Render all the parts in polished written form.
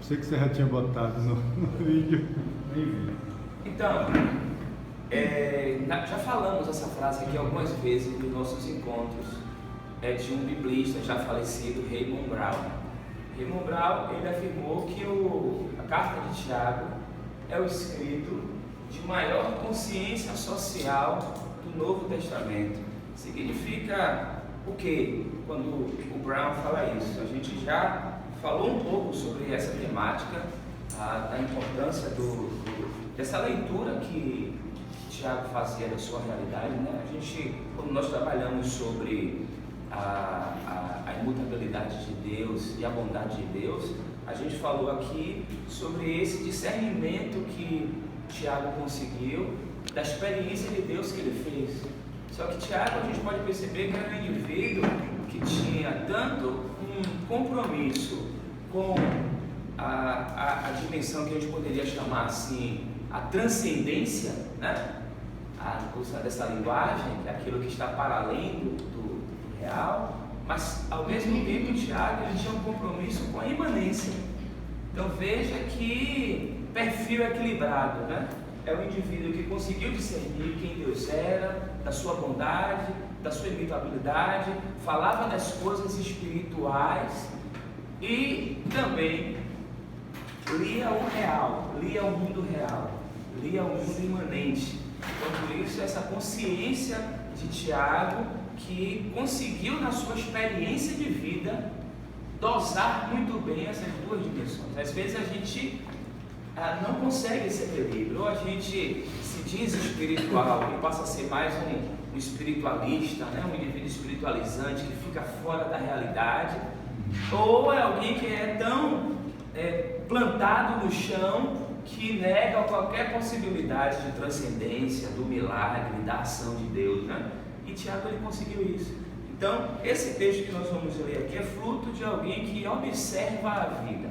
Sei que você já tinha botado no vídeo. Então, já falamos essa frase aqui algumas vezes nos nossos encontros. É de um biblista já falecido, Raymond Brown. Raymond Brown, ele afirmou que a carta de Tiago é o escrito de maior consciência social do Novo Testamento. Significa o quê? Quando o Brown fala isso, a gente já falou um pouco sobre essa temática, da importância dessa leitura que Tiago fazia da sua realidade, né? A gente, quando nós trabalhamos sobre a imutabilidade de Deus e a bondade de Deus, a gente falou aqui sobre esse discernimento que Tiago conseguiu da experiência de Deus que ele fez. Só que Tiago, a gente pode perceber que era um indivíduo que tinha tanto um compromisso com a dimensão que a gente poderia chamar assim, a transcendência, né? Usando essa linguagem, que é aquilo que está para além do real, mas ao mesmo tempo Tiago ele tinha um compromisso com a imanência. Então veja que perfil equilibrado, né? É o indivíduo que conseguiu discernir quem Deus era, da sua bondade, da sua imutabilidade, falava das coisas espirituais e também lia o real, lia o mundo real, lia o mundo imanente. Então por isso essa consciência de Tiago, que conseguiu na sua experiência de vida dosar muito bem essas duas dimensões. Às vezes a gente não consegue esse equilíbrio, ou a gente se diz espiritual e passa a ser mais um espiritualista, né? Um indivíduo espiritualizante que fica fora da realidade, ou é alguém que é tão plantado no chão que nega qualquer possibilidade de transcendência, do milagre, da ação de Deus, né? E Tiago ele conseguiu isso. Então, esse texto que nós vamos ler aqui é fruto de alguém que observa a vida.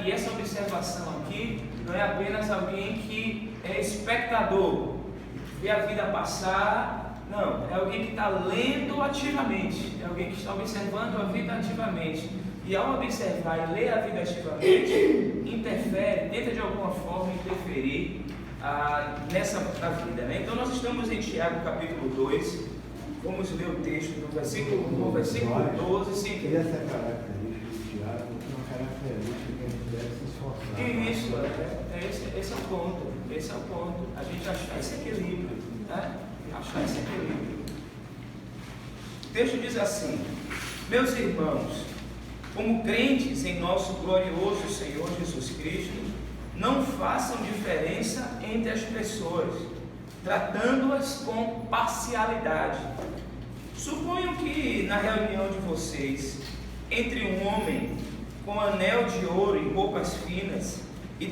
E essa observação aqui não é apenas alguém que é espectador, vê a vida passar. Não, é alguém que está lendo ativamente, é alguém que está observando a vida ativamente. E ao observar e ler a vida ativamente, interfere, tenta de alguma forma interferir nessa vida, né? Então nós estamos em Tiago capítulo 2, vamos ler o texto do versículo 1 ao versículo 12. Sim. E essa característica de Tiago é uma característica que a gente deve se esforçar. Isso, esse é o ponto. Esse é o ponto. A gente achar esse equilíbrio, né? Achar esse equilíbrio. O texto diz assim: meus irmãos, como crentes em nosso glorioso Senhor Jesus Cristo, não façam diferença entre as pessoas, tratando-as com parcialidade. Suponham que na reunião de vocês, entre um homem com anel de ouro e roupas finas, e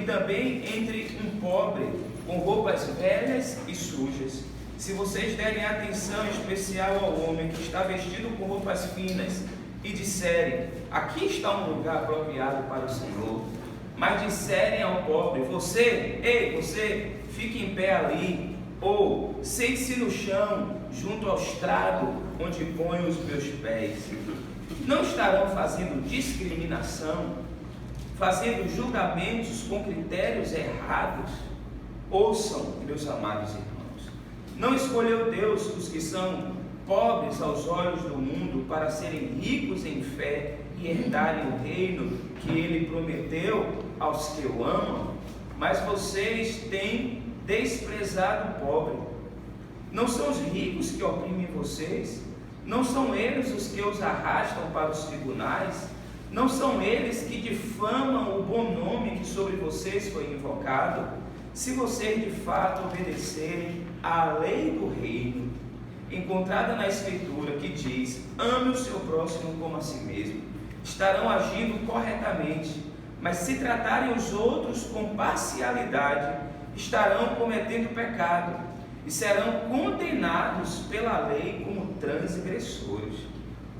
também entre um pobre com roupas velhas e sujas, se vocês derem atenção especial ao homem que está vestido com roupas finas e disserem: aqui está um lugar apropriado para o Senhor, mas disserem ao pobre: você, fique em pé ali, ou sente-se no chão, junto ao estrado onde ponho os meus pés, não estarão fazendo discriminação, fazendo julgamentos com critérios errados? Ouçam, meus amados irmãos, não escolheu Deus os que são pobres aos olhos do mundo para serem ricos em fé e herdarem o reino que Ele prometeu aos que o amam? Mas vocês têm desprezado o pobre. Não são os ricos que oprimem vocês? Não são eles os que os arrastam para os tribunais? Não são eles que difamam o bom nome que sobre vocês foi invocado? Se vocês de fato obedecerem à lei do reino, encontrada na Escritura, que diz: ame o seu próximo como a si mesmo, estarão agindo corretamente. Mas se tratarem os outros com parcialidade, estarão cometendo pecado e serão condenados pela lei como transgressores.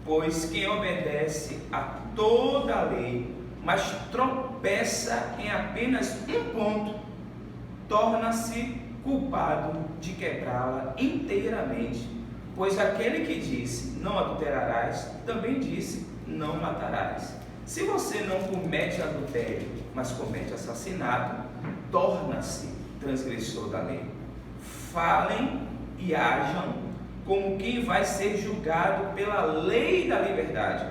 Pois quem obedece a toda a lei, mas tropeça em apenas um ponto, torna-se culpado de quebrá-la inteiramente. Pois aquele que disse: não adulterarás, também disse: não matarás. Se você não comete adultério, mas comete assassinato, torna-se transgressor da lei. Falem e ajam como quem vai ser julgado pela lei da liberdade,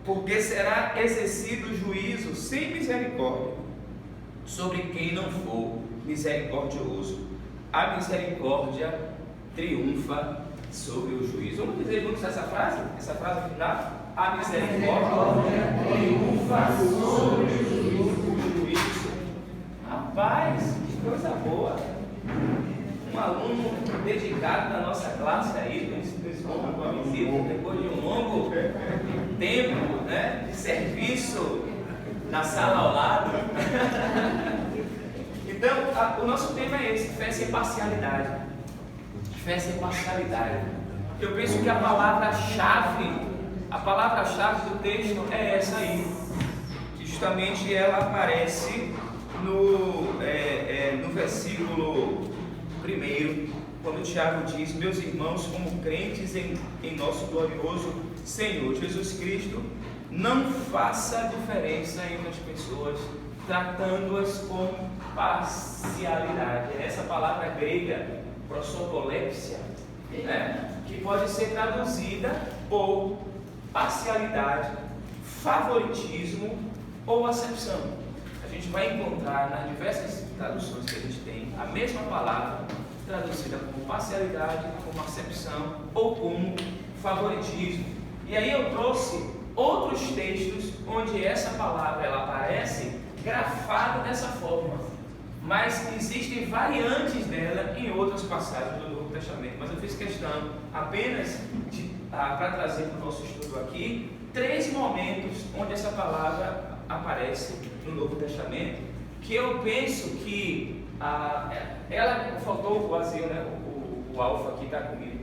porque será exercido juízo sem misericórdia sobre quem não for misericordioso. A misericórdia triunfa sobre o juízo. Vamos dizer juntos essa frase final? A misericórdia triunfa sobre o juízo. Rapaz, que coisa boa! Um aluno dedicado da nossa classe aí, com a visita, depois de um longo tempo, né, de serviço na sala ao lado. Então, o nosso tema é esse: fé sem parcialidade. Fé sem parcialidade. Eu penso que a palavra-chave do texto é essa aí. Justamente ela aparece no versículo 1, quando o Tiago diz: meus irmãos, como crentes em nosso glorioso Senhor Jesus Cristo, não faça diferença entre as pessoas, tratando-as com parcialidade. Essa palavra grega, prosopolepsia, que pode ser traduzida por parcialidade, favoritismo ou acepção. A gente vai encontrar nas diversas traduções que a gente tem a mesma palavra traduzida como parcialidade, como acepção ou como favoritismo. E aí eu trouxe outros textos onde essa palavra ela aparece grafada dessa forma, mas existem variantes dela em outras passagens do Novo Testamento. Mas eu fiz questão apenas para trazer para o nosso estudo aqui 3 momentos onde essa palavra aparece no Novo Testamento, que eu penso que ela faltou o vazio, né? O alfa aqui está comigo.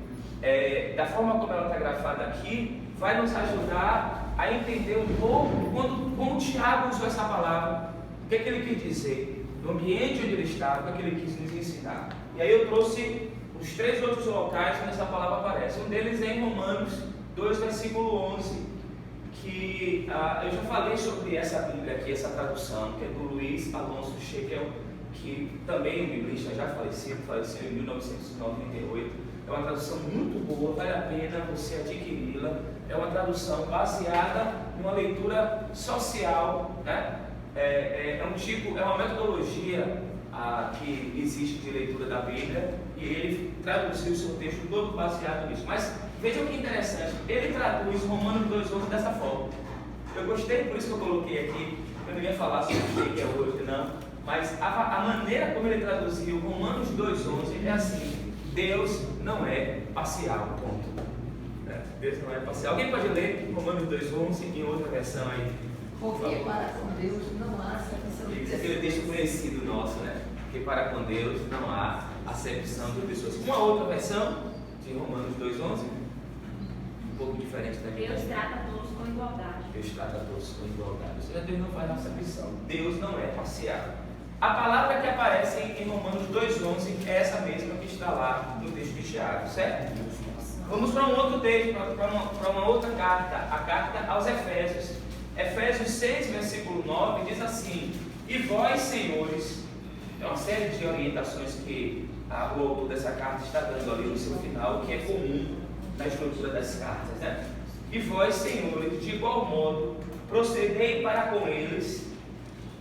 Da forma como ela está grafada aqui, vai nos ajudar a entender um pouco como Tiago usou essa palavra, o que ele quis dizer, no ambiente onde ele estava, o que ele quis nos ensinar. E aí eu trouxe os 3 outros locais onde essa palavra aparece. Um deles é em Romanos 2, versículo 11, que eu já falei sobre essa Bíblia aqui, essa tradução, que é do Luiz Alonso Shekel, que também é um biblista já faleceu em 1998. É uma tradução muito boa, vale a pena você adquiri-la. É uma tradução baseada numa leitura social, né? É uma metodologia que existe de leitura da Bíblia, e ele traduziu o seu texto todo baseado nisso. Mas vejam que interessante, ele traduz Romanos 2,11 dessa forma. Eu gostei, por isso que eu coloquei aqui. Eu não ia falar sobre o que é hoje, não, mas a maneira como ele traduziu Romanos 2,11 é assim: Deus não é parcial, ponto. Deus não é parcial. Alguém pode ler Romanos 2,11 em outra versão aí? Porque para com Deus não há acepção de pessoas. Esse é aquele texto conhecido nosso, né? Porque para com Deus não há acepção de pessoas. Uma outra versão de Romanos 2,11, um pouco diferente da minha. Deus trata todos com igualdade. Deus trata todos com igualdade. Ou seja, Deus não faz acepção. Deus não é parcial. A palavra que aparece em Romanos 2,11 é essa mesma que está lá no texto de Tiago, certo? Vamos para um outro texto, para uma outra carta, a carta aos Efésios. Efésios 6, versículo 9, diz assim: e vós, senhores, é uma série de orientações que o autor dessa carta está dando ali no seu final, que é comum na estrutura das cartas, né? E vós, senhores, de igual modo, procedei para com eles,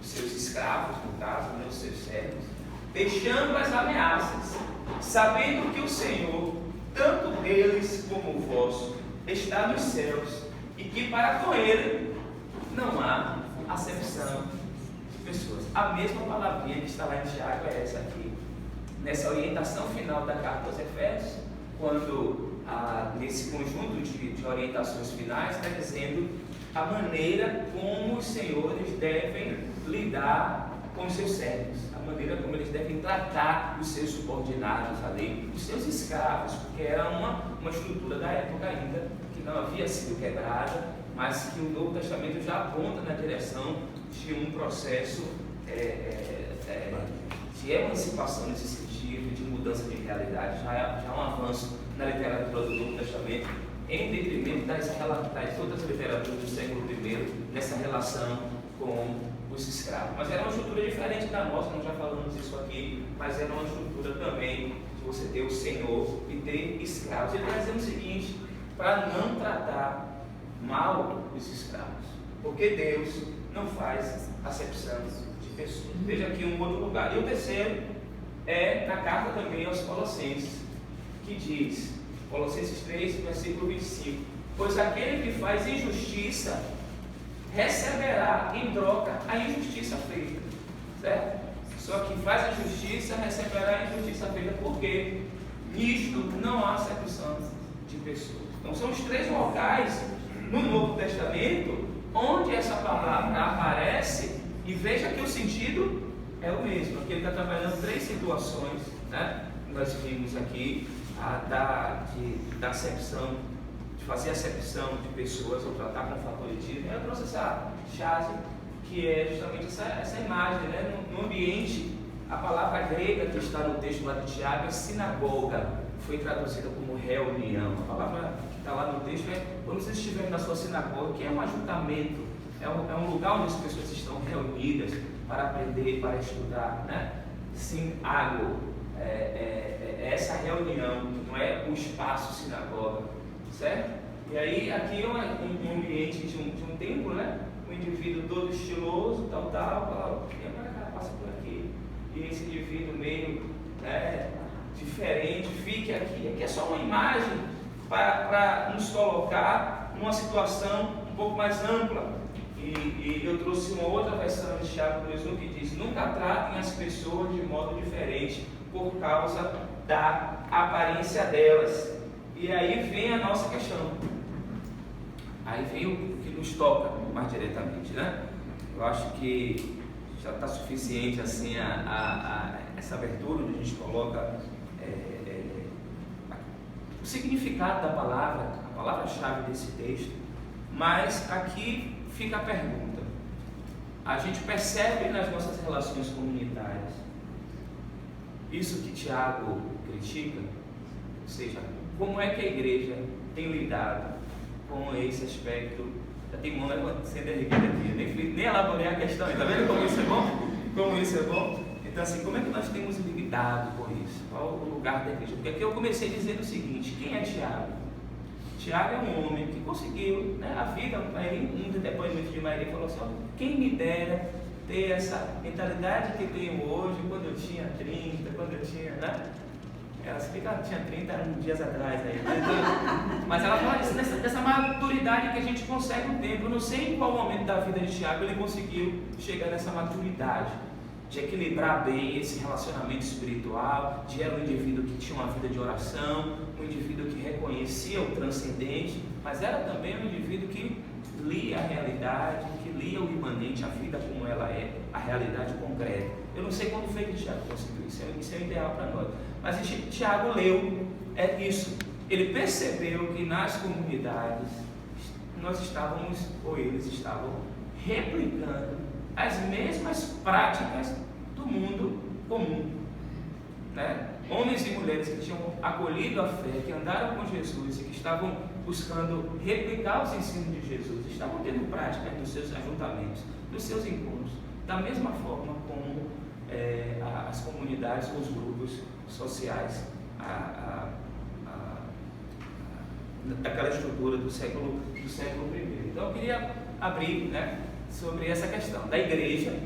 seus escravos, no caso, né, os seus servos, deixando as ameaças, sabendo que o Senhor, tanto deles como o vosso, está nos céus, e que para com ele não há acepção de pessoas. A mesma palavrinha que está lá em Tiago é essa aqui. Nessa orientação final da carta aos Efésios, quando nesse conjunto de orientações finais está dizendo a maneira como os senhores devem lidar com os seus servos, a maneira como eles devem tratar os seus subordinados ali, os seus escravos, porque era uma estrutura da época ainda que não havia sido quebrada, mas que o Novo Testamento já aponta na direção de um processo de emancipação nesse sentido, de mudança de realidade. Já há um avanço na literatura do Novo Testamento em detrimento das outras literaturas do século I, nessa relação com os escravos. Mas era uma estrutura diferente da nossa, nós já falamos isso aqui, mas era uma estrutura também de você ter o senhor e ter escravos. Ele está dizendo o seguinte, para não tratar mal os escravos, porque Deus não faz acepção de pessoas. Veja aqui um outro lugar. E o terceiro é na carta também aos Colossenses, que diz, Colossenses 3, versículo 25, pois aquele que faz injustiça receberá em troca a injustiça feita, certo? Só que faz a justiça receberá a injustiça feita, porque nisto não há acepção de pessoas. Então são os três locais no Novo Testamento onde essa palavra aparece, e veja que o sentido é o mesmo, porque ele está trabalhando três situações, né? Nós vimos aqui da acepção, de fazer acepção de pessoas ou tratar com favoritismo. Eu trouxe essa chave que é justamente essa imagem, né? No ambiente, a palavra grega que está no texto lá de Tiago é sinagoga, foi traduzida como reunião. A palavra que está lá no texto é quando vocês estiverem na sua sinagoga, que é um ajuntamento, é um lugar onde as pessoas estão reunidas para aprender, para estudar, né? Sinago, essa reunião, não é o espaço sinagoga, certo? E aí aqui é um ambiente de um templo, né? Um indivíduo todo estiloso, tal, e agora cara passa por aqui, e esse indivíduo meio diferente, fique aqui. Aqui é só uma imagem para nos colocar numa situação um pouco mais ampla. E eu trouxe uma outra versão de Tiago 2:1 que diz: nunca tratem as pessoas de modo diferente por causa da aparência delas. E aí vem a nossa questão. Aí vem o que nos toca mais diretamente, né? Eu acho que já está suficiente assim essa abertura onde a gente coloca o significado da palavra, a palavra-chave desse texto. Mas aqui fica a pergunta: a gente percebe nas nossas relações comunitárias isso que Tiago critica? Ou seja, como é que a igreja tem lidado com esse aspecto? Já tem mão sendo erguida aqui, nem elaborei a questão, está vendo como isso é bom? Como isso é bom? Então assim, como é que nós temos lidado com isso? Qual o lugar da igreja? Porque aqui eu comecei dizendo o seguinte: quem é Tiago? Tiago é um homem que conseguiu, né, a vida. Um depoimento de Maria falou assim: quem me dera ter essa mentalidade que tenho hoje, quando eu tinha 30, quando eu tinha, né? Ela explica que ela tinha 30 dias atrás aí, mas ela fala dessa maturidade que a gente consegue no tempo. Eu não sei em qual momento da vida de Tiago ele conseguiu chegar nessa maturidade de equilibrar bem esse relacionamento espiritual, de era um indivíduo que tinha uma vida de oração, um indivíduo que reconhecia o transcendente, mas era também um indivíduo que lia a realidade, que lia o imanente, a vida como ela é, a realidade concreta. Eu não sei quando foi que Tiago conseguiu isso, isso é o ideal para nós. Mas Tiago leu, isso. Ele percebeu que nas comunidades nós estávamos, ou eles estavam, replicando as mesmas práticas do mundo comum, né? Homens e mulheres que tinham acolhido a fé, que andaram com Jesus e que estavam buscando replicar os ensinos de Jesus, estavam tendo prática nos seus ajuntamentos, nos seus encontros, da mesma forma como as comunidades, os grupos sociais, daquela estrutura do século I. Então eu queria abrir, né, sobre essa questão da igreja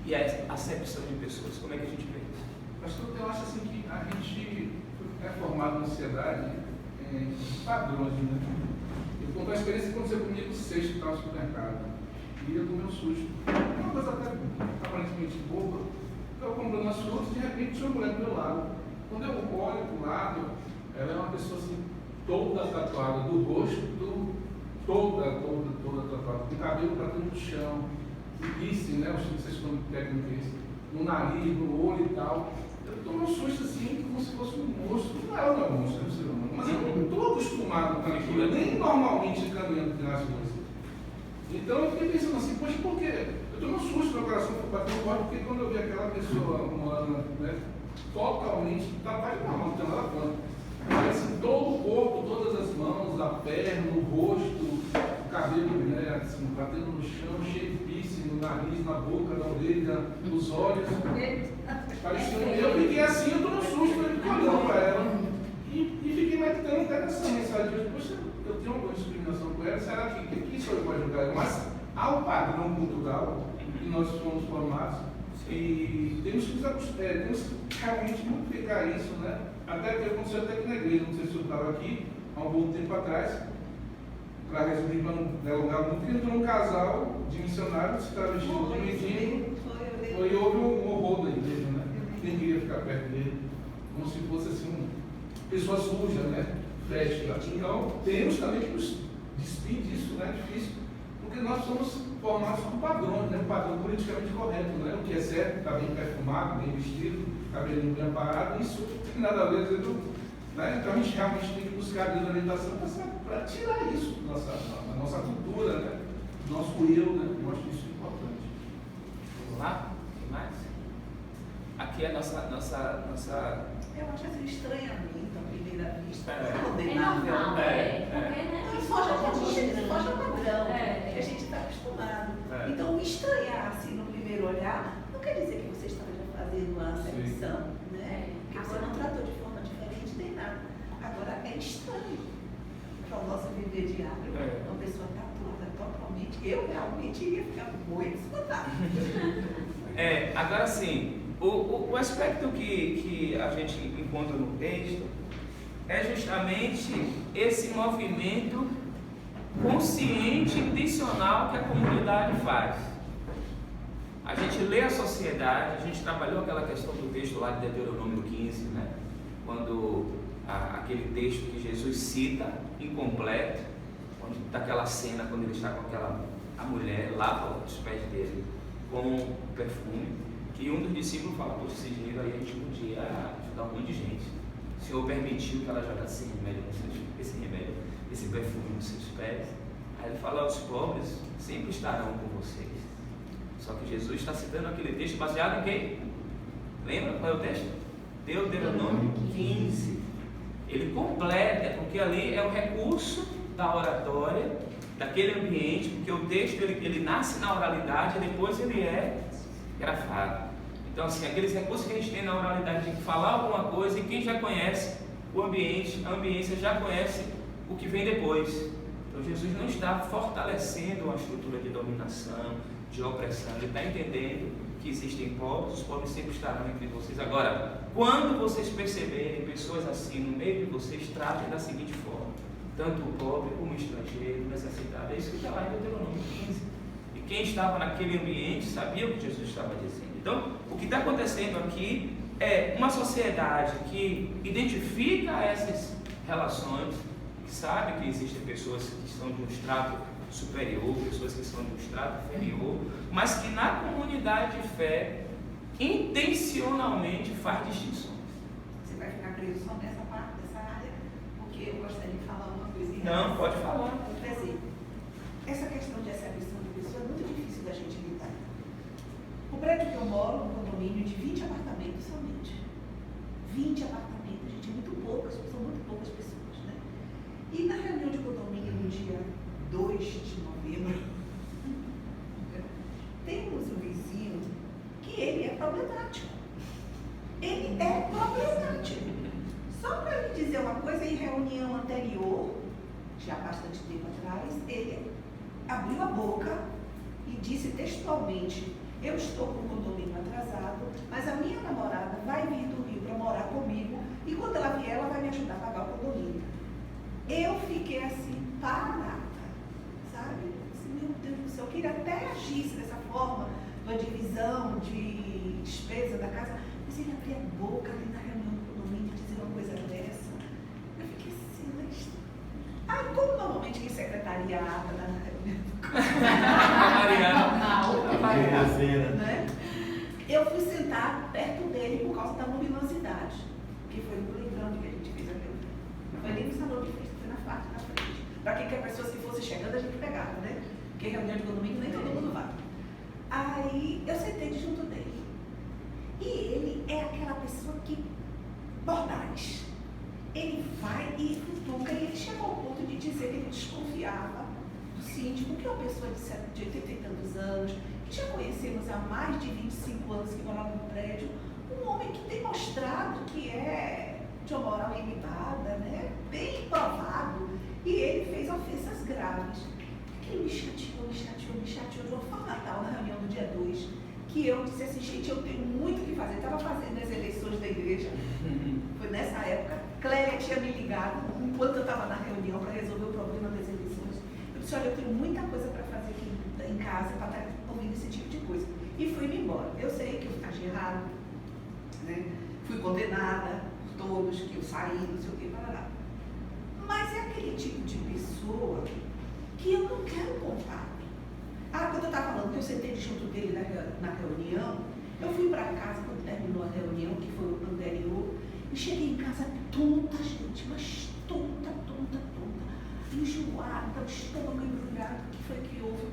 e a acepção de pessoas. Como é que a gente vê isso? Pastor, eu acho assim que a gente é formado na sociedade em padrões, né? Eu conto a experiência que aconteceu comigo sexta, que estava no supermercado, e eu tomei um susto. Uma coisa até aparentemente boba. Eu comprando as frutas e de repente tinha uma mulher do meu lado. Quando eu olho para o lado, ela é uma pessoa assim, toda tatuada, do rosto, toda tatuada, com o cabelo batendo no chão, e piercing, né? Vocês quando pegam piercing, no nariz, no olho e tal. Eu tomei um susto assim, como se fosse um monstro. Não é um monstro, é um ser humano, mas eu não estou acostumado com aquilo, eu nem normalmente caminhando nas ruas. Então eu fiquei pensando assim, poxa, por quê? Eu tomei um susto, meu coração foi batendo forte, porque quando eu vi aquela pessoa humana, né, totalmente, tá normal, não tem nada contra. Parece todo o corpo, todas as mãos, a perna, o rosto, o cabelo, né, assim, batendo no chão, cheio de piercing no nariz, na boca, na orelha, nos olhos. Parecia eu fiquei assim, eu tô no susto, eu fiquei olhando para ela. E fiquei meditando até nessa mensagem. Poxa, eu tenho alguma discriminação com ela, será que isso eu pode ajudar ela? Mas há um padrão cultural que nós somos formados e temos que realmente modificar isso, né? Até que aconteceu até aqui na igreja, não sei se eu estava aqui, há um bom tempo atrás, para resumir, para não delongar muito, que entrou um casal de missionários que estava vestido de mendigo, e houve um horror da igreja, né? Ninguém queria ficar perto dele, como se fosse assim, uma pessoa suja, né? Fresca. Então, temos também que nos despir disso, né? Difícil, porque nós somos formados por padrões, né? Um padrão politicamente correto, né? O que é certo, está bem perfumado, bem vestido, cabelinho bem aparado, isso não tem nada a ver, né? Então a gente realmente tem que buscar a orientação para tirar isso da nossa cultura, né? Do nosso eu, né? Eu acho isso importante. Vamos lá? Tem mais? Aqui é a nossa... Eu acho assim, estranhamento à primeira vista. É Condenável. normal, É. Porque, né? Não foge ao padrão, que a gente está acostumado. É. Então, o estranhar assim no primeiro olhar não quer dizer que você estava já fazendo uma acepção, né? Que você não tratou de forma diferente nem nada. Agora, é estranho para o nosso viver diário. Uma pessoa tatuada totalmente. Eu realmente iria ficar muito espantada. Agora sim, o aspecto que a gente encontra no texto é justamente esse movimento consciente, intencional que a comunidade faz. A gente lê a sociedade, a gente trabalhou aquela questão do texto lá de Deuteronômio 15, né? Quando aquele texto que Jesus cita, incompleto, daquela cena quando ele está com a mulher, lava os pés dele com perfume, e um dos discípulos fala: poxa, esse dinheiro aí a gente podia ajudar um monte de gente. O Senhor permitiu que ela jogasse esse perfume nos seus pés. Aí ele fala: os pobres sempre estarão com vocês. Só que Jesus está citando aquele texto baseado em quem? Lembra qual é o texto? Deuteronômio 15. Ele completa, porque ali é o recurso da oratória, daquele ambiente, porque o texto ele nasce na oralidade e depois ele é grafado. Então, assim, aqueles recursos que a gente tem na oralidade de falar alguma coisa, e quem já conhece o ambiente, a ambiência já conhece o que vem depois. Então, Jesus não está fortalecendo uma estrutura de dominação, de opressão. Ele está entendendo que existem pobres, os pobres sempre estarão entre vocês. Agora, quando vocês perceberem pessoas assim no meio de vocês, tratem da seguinte forma: tanto o pobre como o estrangeiro, o necessitado. É isso que está lá em Deuteronômio 15. E quem estava naquele ambiente sabia o que Jesus estava dizendo. Então, o que está acontecendo aqui é uma sociedade que identifica essas relações, que sabe que existem pessoas que estão de um estrato superior, pessoas que estão de um estrato inferior, mas que na comunidade de fé intencionalmente faz distinções. Você vai ficar preso só nessa parte, dessa área, porque eu gostaria de falar uma coisa. Não, pode falar. Quer dizer, essa questão de acepção de pessoa é muito difícil da gente lidar. O prédio que eu moro, um condomínio de 20 apartamentos somente. 20 apartamentos, gente, são muito poucas pessoas, né? E na reunião de condomínio no dia 2 de novembro, temos um vizinho que ele é problemático. Ele é problemático. Só para lhe dizer uma coisa, em reunião anterior, já há bastante tempo atrás, ele abriu a boca e disse textualmente: eu estou com o condomínio atrasado, mas a minha namorada vai vir do Rio para morar comigo e quando ela vier, ela vai me ajudar a pagar o condomínio. Eu fiquei assim, parada, sabe? Assim, meu Deus do céu, eu queria até agisse dessa forma, uma divisão de despesa da casa, mas ele abria a boca ali na reunião do condomínio e dizer uma coisa dessa. Eu fiquei assim, mas... Ah, como normalmente quem secretaria a ata na reunião do condomínio, né? Eu fui sentar perto dele por causa da luminosidade, que foi no playground que a gente fez a reunião. Não foi nem no salão de festa, foi na parte da frente. Para que as pessoas que fossem chegando a gente pegava, né? Porque reunião de condomínio nem todo mundo vai. Aí eu sentei de junto dele. E ele é aquela pessoa que, mordaz. Ele vai e futuca. E ele chegou ao ponto de dizer que ele desconfiava do síndico, que é uma pessoa de 80 e tantos anos, que já conhecemos há mais de 25 anos, que morava no prédio, um homem que tem mostrado que é de uma moral ilibada, né? Bem provado, e ele fez ofensas graves. Aquilo me chateou de uma forma tal na reunião do dia 2, que eu disse assim, gente, eu tenho muito o que fazer. Estava fazendo as eleições da igreja, foi nessa época, Clélia tinha me ligado, enquanto eu estava na reunião para resolver o problema das eleições. Eu disse, olha, eu tenho muita coisa para fazer aqui em casa, para estar ouvindo esse tipo de coisa. E fui-me embora. Eu sei que eu agi errado, né? Fui condenada por todos, que eu saí, não sei o que, para lá. Mas é aquele tipo de pessoa que eu não quero contato. Quando eu estava falando que eu sentei junto dele na reunião, eu fui para casa quando terminou a reunião, que foi o anterior, e cheguei em casa tonta, gente, mas tonta, enjoada, o estômago embrulhado, o que foi que houve.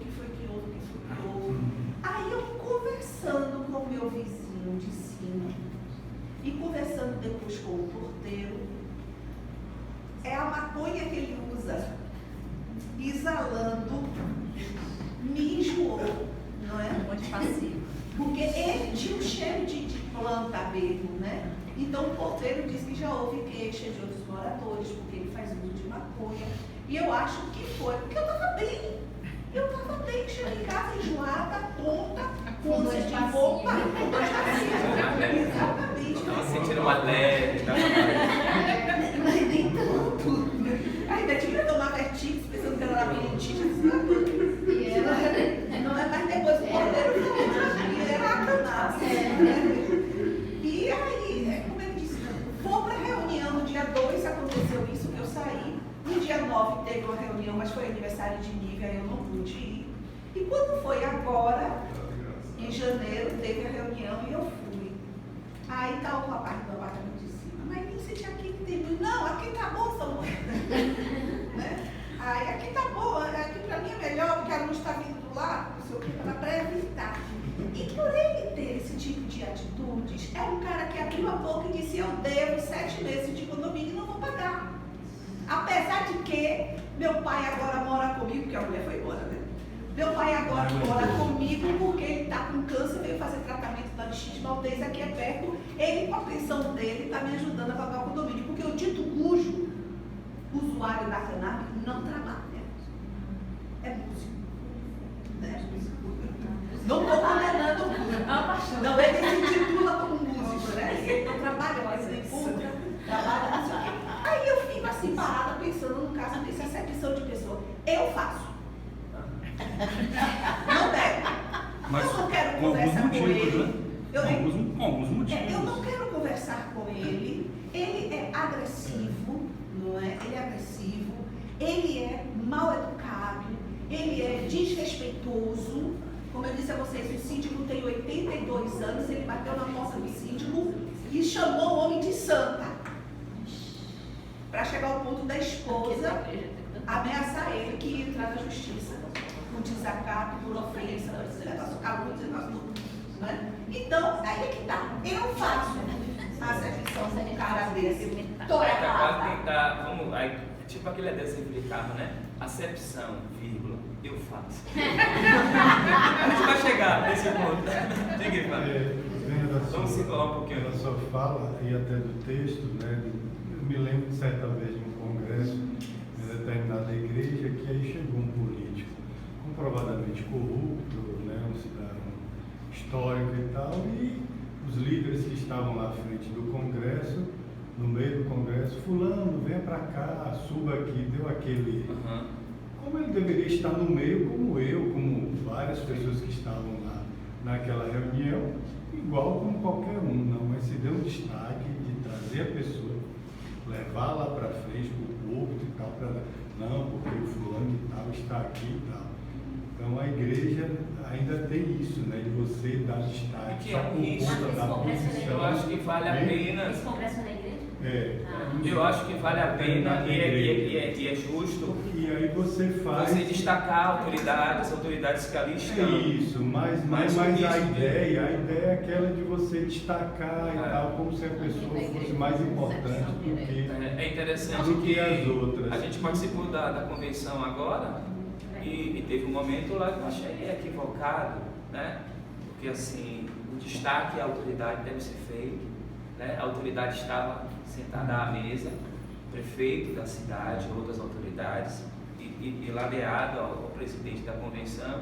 Aí eu conversando com o meu vizinho de cima, e conversando depois com o porteiro, é a maconha que ele usa, exalando, me enjoou, não é? Muito passivo. Porque ele tinha um cheiro de planta mesmo, né? Então o porteiro disse que já houve queixa de outros moradores, porque ele faz uso de maconha. E eu acho que foi, porque eu estava bem. Cheguei em casa enjoada, tonta, com ânsia de roupa, com dois passinhos. Exatamente. Estava sentindo uma leve, Mas nem tanto. Ainda tive que tomar vertigem, pensando que era labirintite. Não é mais depois o porteiro falou, que era a cannabis. E aí, como ele disse, vou para a reunião no dia 2, aconteceu isso, que eu saí. No dia 9 teve uma reunião, mas foi aniversário de Nívia, eu não pude ir. E quando foi agora, em janeiro, teve a reunião e eu fui. Aí está o rapaz do apartamento de cima, mas Vincent, aqui que tem luz. Não, aqui tá bom, Samuel. Né? Aí aqui tá bom, aqui para mim é melhor, porque a luz está vindo do lado, não sei o que, para evitar. E por ele ter esse tipo de atitudes, é um cara que abriu a boca e disse, eu devo 7 meses de condomínio e não vou pagar. Apesar de que meu pai agora mora comigo, porque a mulher foi embora, né? Meu pai agora mora comigo porque ele está com câncer, veio fazer tratamento da X Maltese aqui é perto. Ele, com a pensão dele, está me ajudando a pagar o condomínio, porque o dito cujo usuário da cannabis não trabalha. É músico. Né? Não estou condenando o músico. Não, ele se titula como músico, né? Ele não trabalha, mas ele puta, trabalha, não sei o quê. Aí eu fico assim parada pensando no caso dessa acepção de pessoa. Eu faço. Não deve. Mas eu não quero com conversar alguns com motivos, ele. né? Com alguns motivos. Eu não quero conversar com ele. Ele é agressivo, não é? Ele é agressivo. Ele é mal educado. Ele é desrespeitoso. Como eu disse a vocês, o síndico tem 82 anos. Ele bateu na porta do síndico e chamou o homem de santa. Para chegar ao ponto da esposa ameaçar ele que ia entrar na justiça por desacato, por ofensa, por esse negócio calúnia, esse negócio tudo. Né? Então, aí é que tá. Eu faço a acepção de um cara desse. Tô errada. Vamos, aí, tipo aquele adesivo implicava, né? Acepção, vírgula, eu faço. A gente vai chegar nesse ponto. Diga aí, Fábio. Vamos se colar um pouquinho. Da sua fala e até do texto, né? Eu me lembro de certa vez de um congresso em determinada igreja que aí chegou um político comprovadamente corrupto, né? Um cidadão histórico e tal, e os líderes que estavam lá à frente do congresso, no meio do congresso, fulano, venha para cá, suba aqui, deu aquele... Como ele deveria estar no meio, como eu, como várias pessoas que estavam lá naquela reunião, igual como qualquer um, não, mas se deu um destaque de trazer a pessoa, levar lá para frente, para o púlpito e tal, para não, porque o fulano e tal está aqui e tal. Então a igreja ainda tem isso, né, de você dar destaque Que só é um por risco. conta da posição. Eu acho que vale a pena. Esse congresso na igreja? Eu acho que vale a pena e é justo E aí você faz. você destacar autoridades que ali estão. Isso, mas a ideia é aquela de você destacar e tal, como se a pessoa fosse mais importante do que. É interessante do que que as outras. a gente participou da convenção agora e teve um momento lá que eu achei equivocado, né? Porque assim, o destaque e a autoridade deve ser feito, né? A autoridade estava sentada à mesa, o prefeito da cidade, outras autoridades, e ladeado ao presidente da convenção,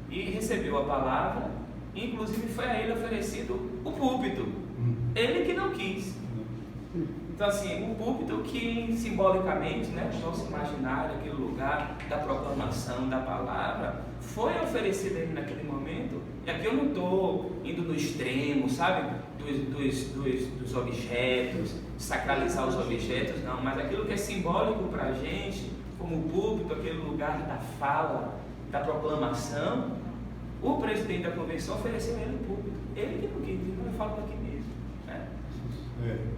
e recebeu a palavra, inclusive foi a ele oferecido o púlpito, ele que não quis. Então assim, o púlpito que simbolicamente, né, no nosso imaginário, aquele lugar da proclamação da palavra, foi oferecido a ele naquele momento. E aqui eu não estou indo no extremo, sabe, dos objetos, sacralizar os objetos, não, mas aquilo que é simbólico para a gente, como o púlpito, aquele lugar da fala, da proclamação, o presidente da convenção ofereceu a ele o púlpito. Ele que não quis, eu falo aqui mesmo.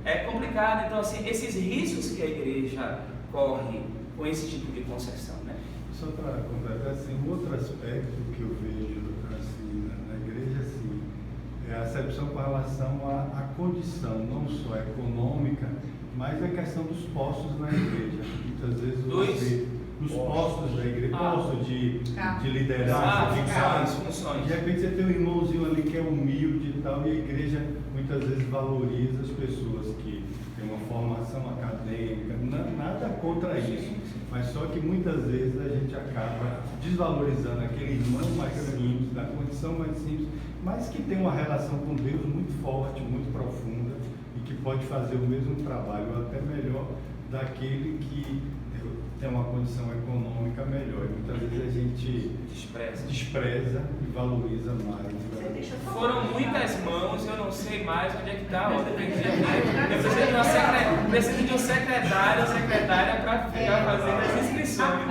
É complicado, então assim, esses riscos que a igreja corre com esse tipo de concessão, né? Só para completar, assim, um outro aspecto que eu vejo assim, na igreja, assim, é a acepção com relação à condição, não só econômica, mas a questão dos postos na igreja. Muitas vezes você, nos postos da igreja, postos de liderança, de cargos, de repente você tem um irmãozinho ali que é humilde e tal, e a igreja muitas vezes valoriza as pessoas que têm uma formação acadêmica, nada contra isso, mas só que muitas vezes a gente acaba desvalorizando aquele irmão mais simples, da condição mais simples, mas que tem uma relação com Deus muito forte, muito profunda, e que pode fazer o mesmo trabalho, ou até melhor, daquele que tem uma condição econômica melhor. E muitas vezes a gente despreza e valoriza mais. Foram muitas mãos, eu não sei mais onde é que está a outra. Eu preciso de um secretário ou secretária para ficar fazendo as inscrições.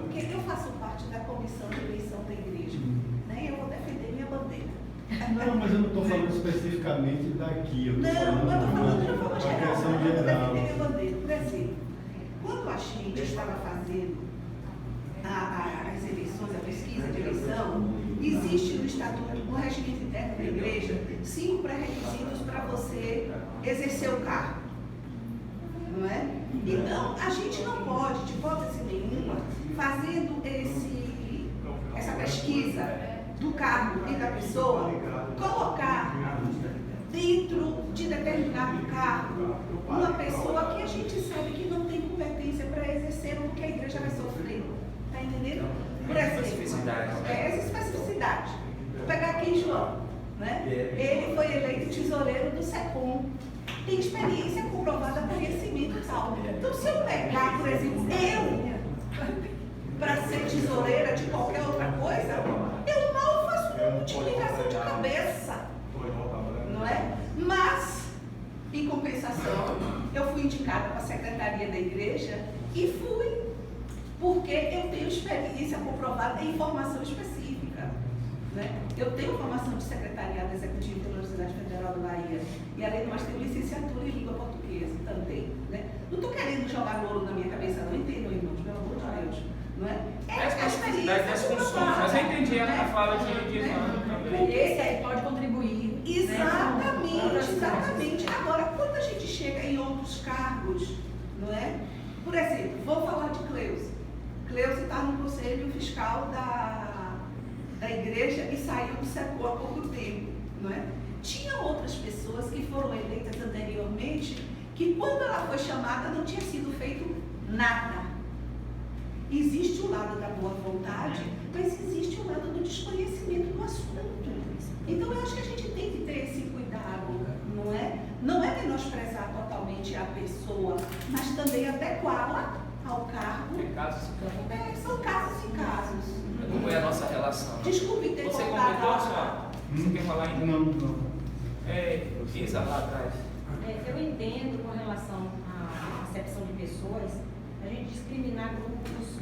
Porque eu faço parte da comissão de eleição da igreja, né? E eu vou defender minha bandeira. Não, mas eu não estou falando especificamente daqui. Eu estou falando de uma forma geral. questão Eu vou geral. defender minha bandeira. Por exemplo, quando a gente estava fazendo as eleições, a pesquisa de eleição, existe no estatuto, no regimento interno da igreja, 5 pré-requisitos para você exercer o cargo. Não é? Então, a gente não pode, de hipótese nenhuma, fazendo essa pesquisa do cargo e da pessoa, colocar dentro de determinado cargo uma pessoa que a gente sabe que não tem competência para exercer o que a igreja vai sofrer. Está entendendo? Por exemplo, essa especificidade. Vou pegar aqui João. Né? Ele foi eleito tesoureiro do SECOM. Tem experiência comprovada, conhecimento e tal. Então, se eu pegar, por exemplo, para ser tesoureira de qualquer outra coisa, eu mal faço uma multiplicação de cabeça. Não é? Mas, em compensação, eu fui indicada para a secretaria da igreja e fui, porque eu tenho experiência comprovada em formação específica. Né? Eu tenho formação de secretariado executivo pela Universidade Federal da Bahia e, além do mais, tenho licenciatura em língua portuguesa também. Né? Não estou querendo jogar ouro na minha cabeça, não entendo, irmãos, pelo amor de Deus. Não é? É a experiência das funções, mas eu entendi a fala de esse aí pode contribuir. Exatamente, exatamente. Agora, quando a gente chega em outros cargos, não é? Por exemplo, vou falar de Cleusa. Cleusa está no conselho fiscal da igreja e saiu do SECOM há pouco tempo, não é? Tinha outras pessoas que foram eleitas anteriormente que, quando ela foi chamada, não tinha sido feito nada. Existe o lado da boa vontade, mas existe o lado do desconhecimento do assunto. Então, eu acho que a gente tem que ter esse cuidado, não é? Não é menosprezar totalmente a pessoa, mas também adequá-la ao cargo. São casos e casos. Como é a nossa relação? Desculpe ter Você colocado completou, senhora? Você quer falar ainda? Não. Isa, lá atrás. Eu entendo com relação à acepção de pessoas, a gente discriminar grupos,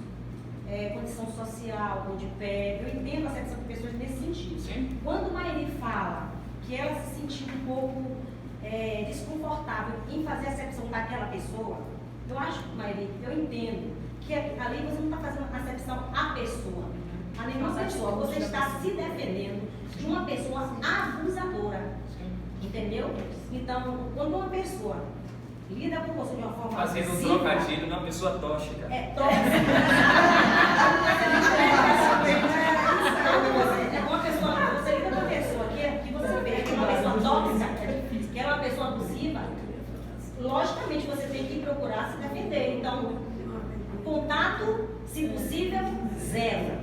condição social, ou de pé. Eu entendo a acepção de pessoas nesse sentido. Sim. Quando Mairi fala que ela se sentiu um pouco desconfortável em fazer a acepção daquela pessoa, eu acho, Maíra, eu entendo que ali você não está fazendo a acepção à pessoa, a nenhuma pessoa, você está se defendendo de uma pessoa abusadora, entendeu? Então, quando uma pessoa lida com você de uma forma Fazendo um abusiva, trocadilho numa pessoa tóxica. Você lida com uma pessoa que você vê que é uma pessoa tóxica, que é uma pessoa abusiva, logicamente você tem que procurar se defender. Então, contato, se possível, zero.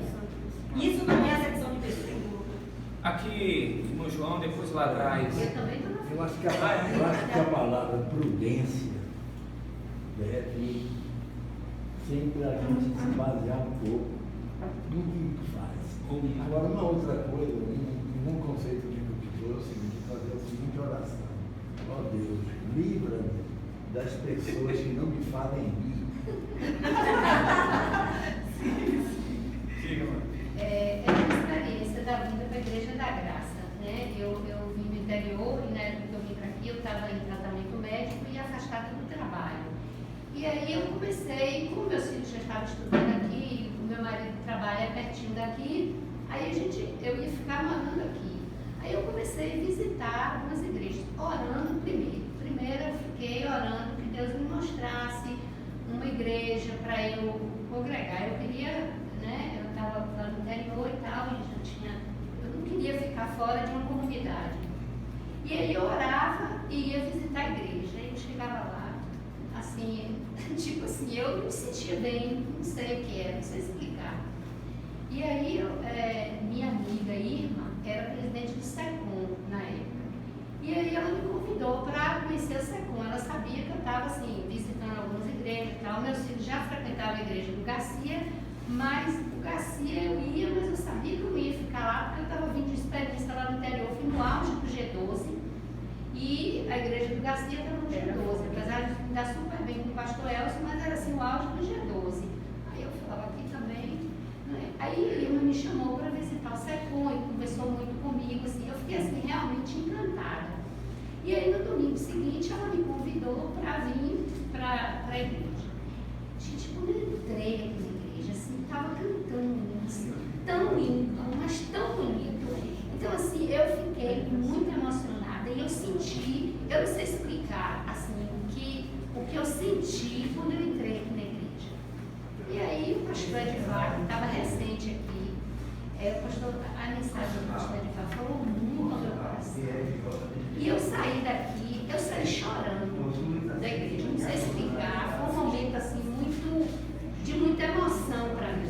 Isso não é acepção de pessoa. Aqui, irmão João, depois lá atrás. Eu acho que a palavra prudência deve sempre a gente se basear um pouco no que faz. Agora, uma outra coisa, um conceito de Deus é o seguinte, fazer a seguinte oração: ó Deus, livra-me das pessoas que não me fazem rir. É uma experiência da vida para a Igreja da Graça, né? Eu vim do interior e na época que eu vim para aqui eu estava em tratamento médico e afastada do trabalho. E aí eu comecei, como meus filhos já estavam estudando aqui, o meu marido trabalha pertinho daqui, aí eu ia ficar morando aqui. Aí eu comecei a visitar algumas igrejas, orando primeiro. Primeiro eu fiquei orando que Deus me mostrasse uma igreja para eu congregar. Eu queria, né? Eu estava lá no interior e tal, eu não queria ficar fora de uma comunidade. E aí eu orava e ia visitar a igreja. Aí eu chegava lá, assim, tipo assim, eu não me sentia bem, não sei o que era, não sei explicar. E aí minha amiga Irma era presidente do SECOM na época. E aí ela me convidou para conhecer o SECOM. Ela sabia que eu estava assim, visitando algumas igrejas e tal. Meus filhos já frequentavam a igreja do Garcia, mas o Garcia eu ia, mas eu sabia que eu não ia ficar lá, porque eu estava vindo de experiência lá no interior. Eu fui no auge do G12 e a igreja do Garcia estava no G12, apesar de me dar super bem com o pastor Elcio, mas era assim o auge do G12. Aí eu falava aqui também, né? Aí a Irma me chamou para visitar o SECOM e conversou muito comigo, assim, eu fiquei assim realmente encantada. E aí no domingo seguinte ela me convidou para vir para a igreja. Gente, quando eu entrei aqui na igreja, assim, estava cantando, assim, tão lindo, mas tão bonito. Então, assim, eu fiquei muito emocionada e eu senti, eu não sei explicar, assim, o que eu senti quando eu entrei aqui na igreja. E aí o pastor Edivar, que estava recente aqui, a mensagem do pastor Edivar falou muito ao meu coração. E eu saí daqui, eu saí chorando da igreja, não sei explicar, foi um momento assim de muita emoção para mim.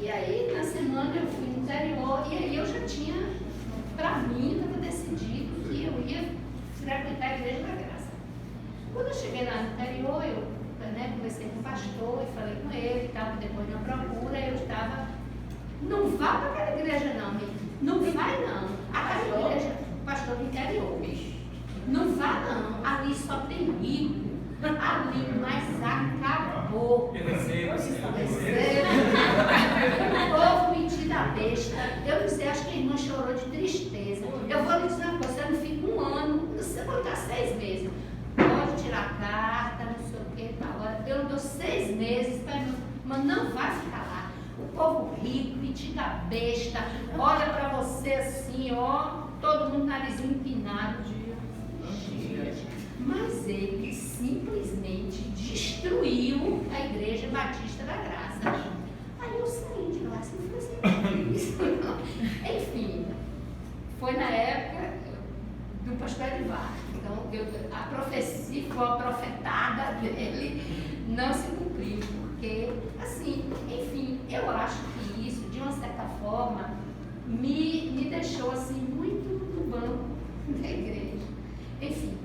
E aí na semana eu fui no interior e aí eu já tinha, para mim, estava decidido que eu ia frequentar a Igreja da Graça. Quando eu cheguei lá no interior, eu conversei com o pastor e falei com ele e tal, depois de uma procura, eu estava, não vá para aquela igreja não, não vai não, aquela igreja, pastor do interior, não vá não, ali só tem rico, ali, mas acabou. Eu recebo. O povo metido a besta, eu não sei, acho que a irmã chorou de tristeza. Eu vou lhe dizer uma coisa, você não fica um ano, você vai estar 6 meses, pode tirar carta, não sei o que, agora eu dou 6 meses, mas não vai ficar lá. O povo rico, metido a besta, olha para você assim, ó, todo mundo narizinho empinado. Mas ele simplesmente destruiu a Igreja Batista da Graça. Aí eu saí de lá, assim, enfim, foi na época do pastor Edivar. Então, a profecia, a profetada dele não se cumpriu, porque, assim, enfim, eu acho que isso, de uma certa forma, me deixou, assim, muito no banco da igreja. Enfim,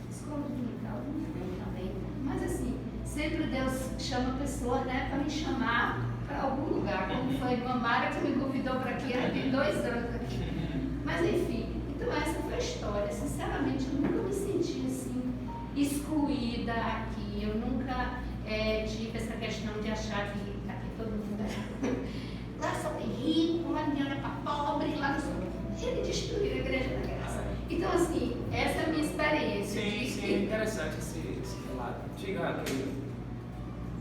escola dominical não tem também, mas, assim, sempre Deus chama pessoas, né, para me chamar para algum lugar, como foi a irmã Mara que me convidou para aqui, ela tem 2 anos aqui. Mas, enfim, então essa foi a história. Sinceramente, eu nunca me senti, assim, excluída aqui. Eu nunca tive essa questão de achar que aqui todo mundo é... Lá só tem rico, lá ninguém olha para pobre, lá não sou... Ele destruiu a Igreja da Graça. Então, assim, essa é a minha interessante esse relato. Diga, querido.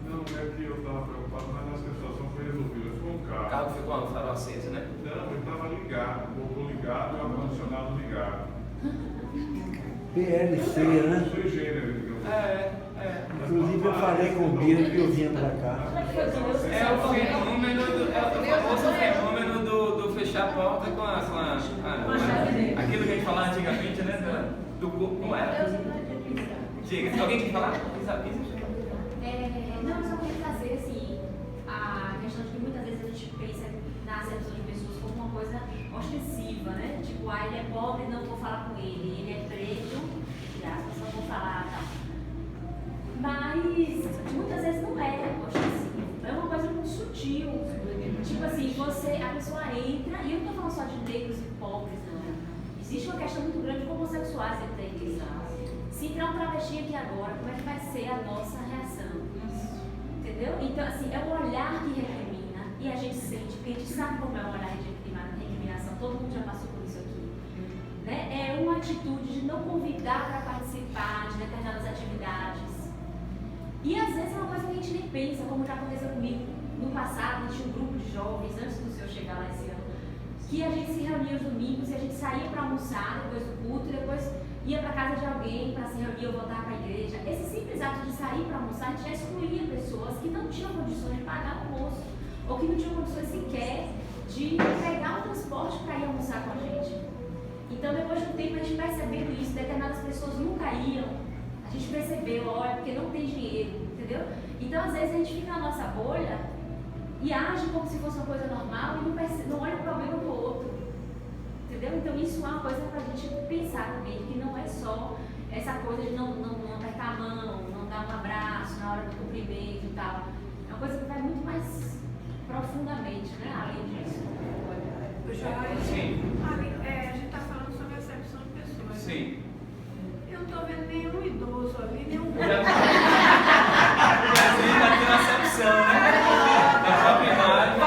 Não, é que eu estava preocupado, mas acho que a situação foi resolvida. Foi um O carro. carro ficou com o farol aceso, né? Não, ele estava ligado, o motor ligado e o ar-condicionado ligado. PLC, né? Sui generis, digamos assim. Inclusive eu falei com o Biro que eu vinha pra cá. É o fenômeno o famoso fenômeno do fechar a porta com aquilo que a gente falava antigamente, né? Do corpo, não é? Diga, alguém quer falar? Não, eu só queria trazer assim, a questão de que muitas vezes a gente pensa na acepção de pessoas como uma coisa ostensiva, né? Tipo, ele é pobre, não vou falar com ele, ele é preto, não vou falar, tal. Mas muitas vezes não é ostensivo, é uma coisa muito sutil. Tipo assim, a pessoa entra, e eu não estou falando só de negros e pobres, não. Existe uma questão muito grande de homossexuais dentro da igreja. Se entrar um travesti aqui agora, como é que vai ser a nossa reação? Entendeu? Então, assim, é um olhar que recrimina, e a gente sente, porque a gente sabe como é um olhar de recriminação, todo mundo já passou por isso aqui. Né? É uma atitude de não convidar para participar de determinadas atividades. E às vezes é uma coisa que a gente nem pensa, como já aconteceu comigo no passado, tinha um grupo de jovens, antes do senhor chegar lá esse ano, que a gente se reunia aos domingos e a gente saía para almoçar depois do culto, e depois ia para casa de alguém para se reunir ou voltar para a igreja. Esse simples ato de sair para almoçar, a gente já excluía pessoas que não tinham condições de pagar o almoço, ou que não tinham condições sequer de pegar o transporte para ir almoçar com a gente. Então, depois de um tempo, a gente percebendo isso, determinadas pessoas nunca iam, a gente percebeu, olha, porque não tem dinheiro, entendeu? Então, às vezes, a gente fica na nossa bolha e age como se fosse uma coisa normal e não olha o problema do outro. Entendeu? Então isso é uma coisa para a gente pensar também, que não é só essa coisa de não apertar a mão, não dar um abraço na hora do cumprimento e tal. É uma coisa que vai muito mais profundamente, né? Além disso. Sim. A gente está falando sobre a acepção de pessoas. Sim. Eu não estou vendo nenhum idoso ali, nenhum. Já tem uma acepção, né? Da própria imagem.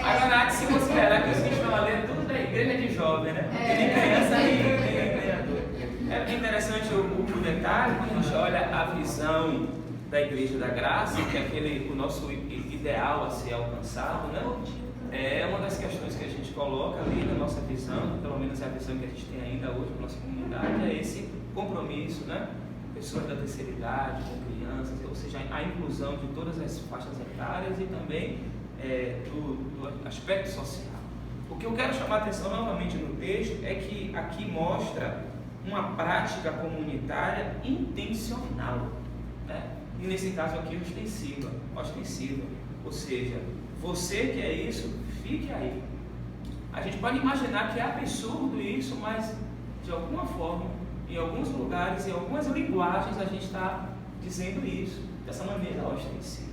Agora há que se considerar que os que estão ali é tudo da igreja de jovem, né? Porque nem criança nem adulto. É interessante o detalhe, quando a gente olha a visão da Igreja da Graça, que é o nosso ideal a ser alcançado, né? É uma das questões que a gente coloca ali na nossa visão, pelo menos é a visão que a gente tem ainda hoje na nossa comunidade, é esse compromisso, né? Pessoas da terceira idade, com crianças, ou seja, a inclusão de todas as faixas etárias e também do aspecto social. O que eu quero chamar a atenção novamente no texto é que aqui mostra uma prática comunitária intencional, né? E nesse caso aqui ostensiva, ou seja, você que é isso, fique aí. A gente pode imaginar que é absurdo isso, mas de alguma forma, em alguns lugares, em algumas linguagens, a gente está dizendo isso, dessa maneira ostensiva,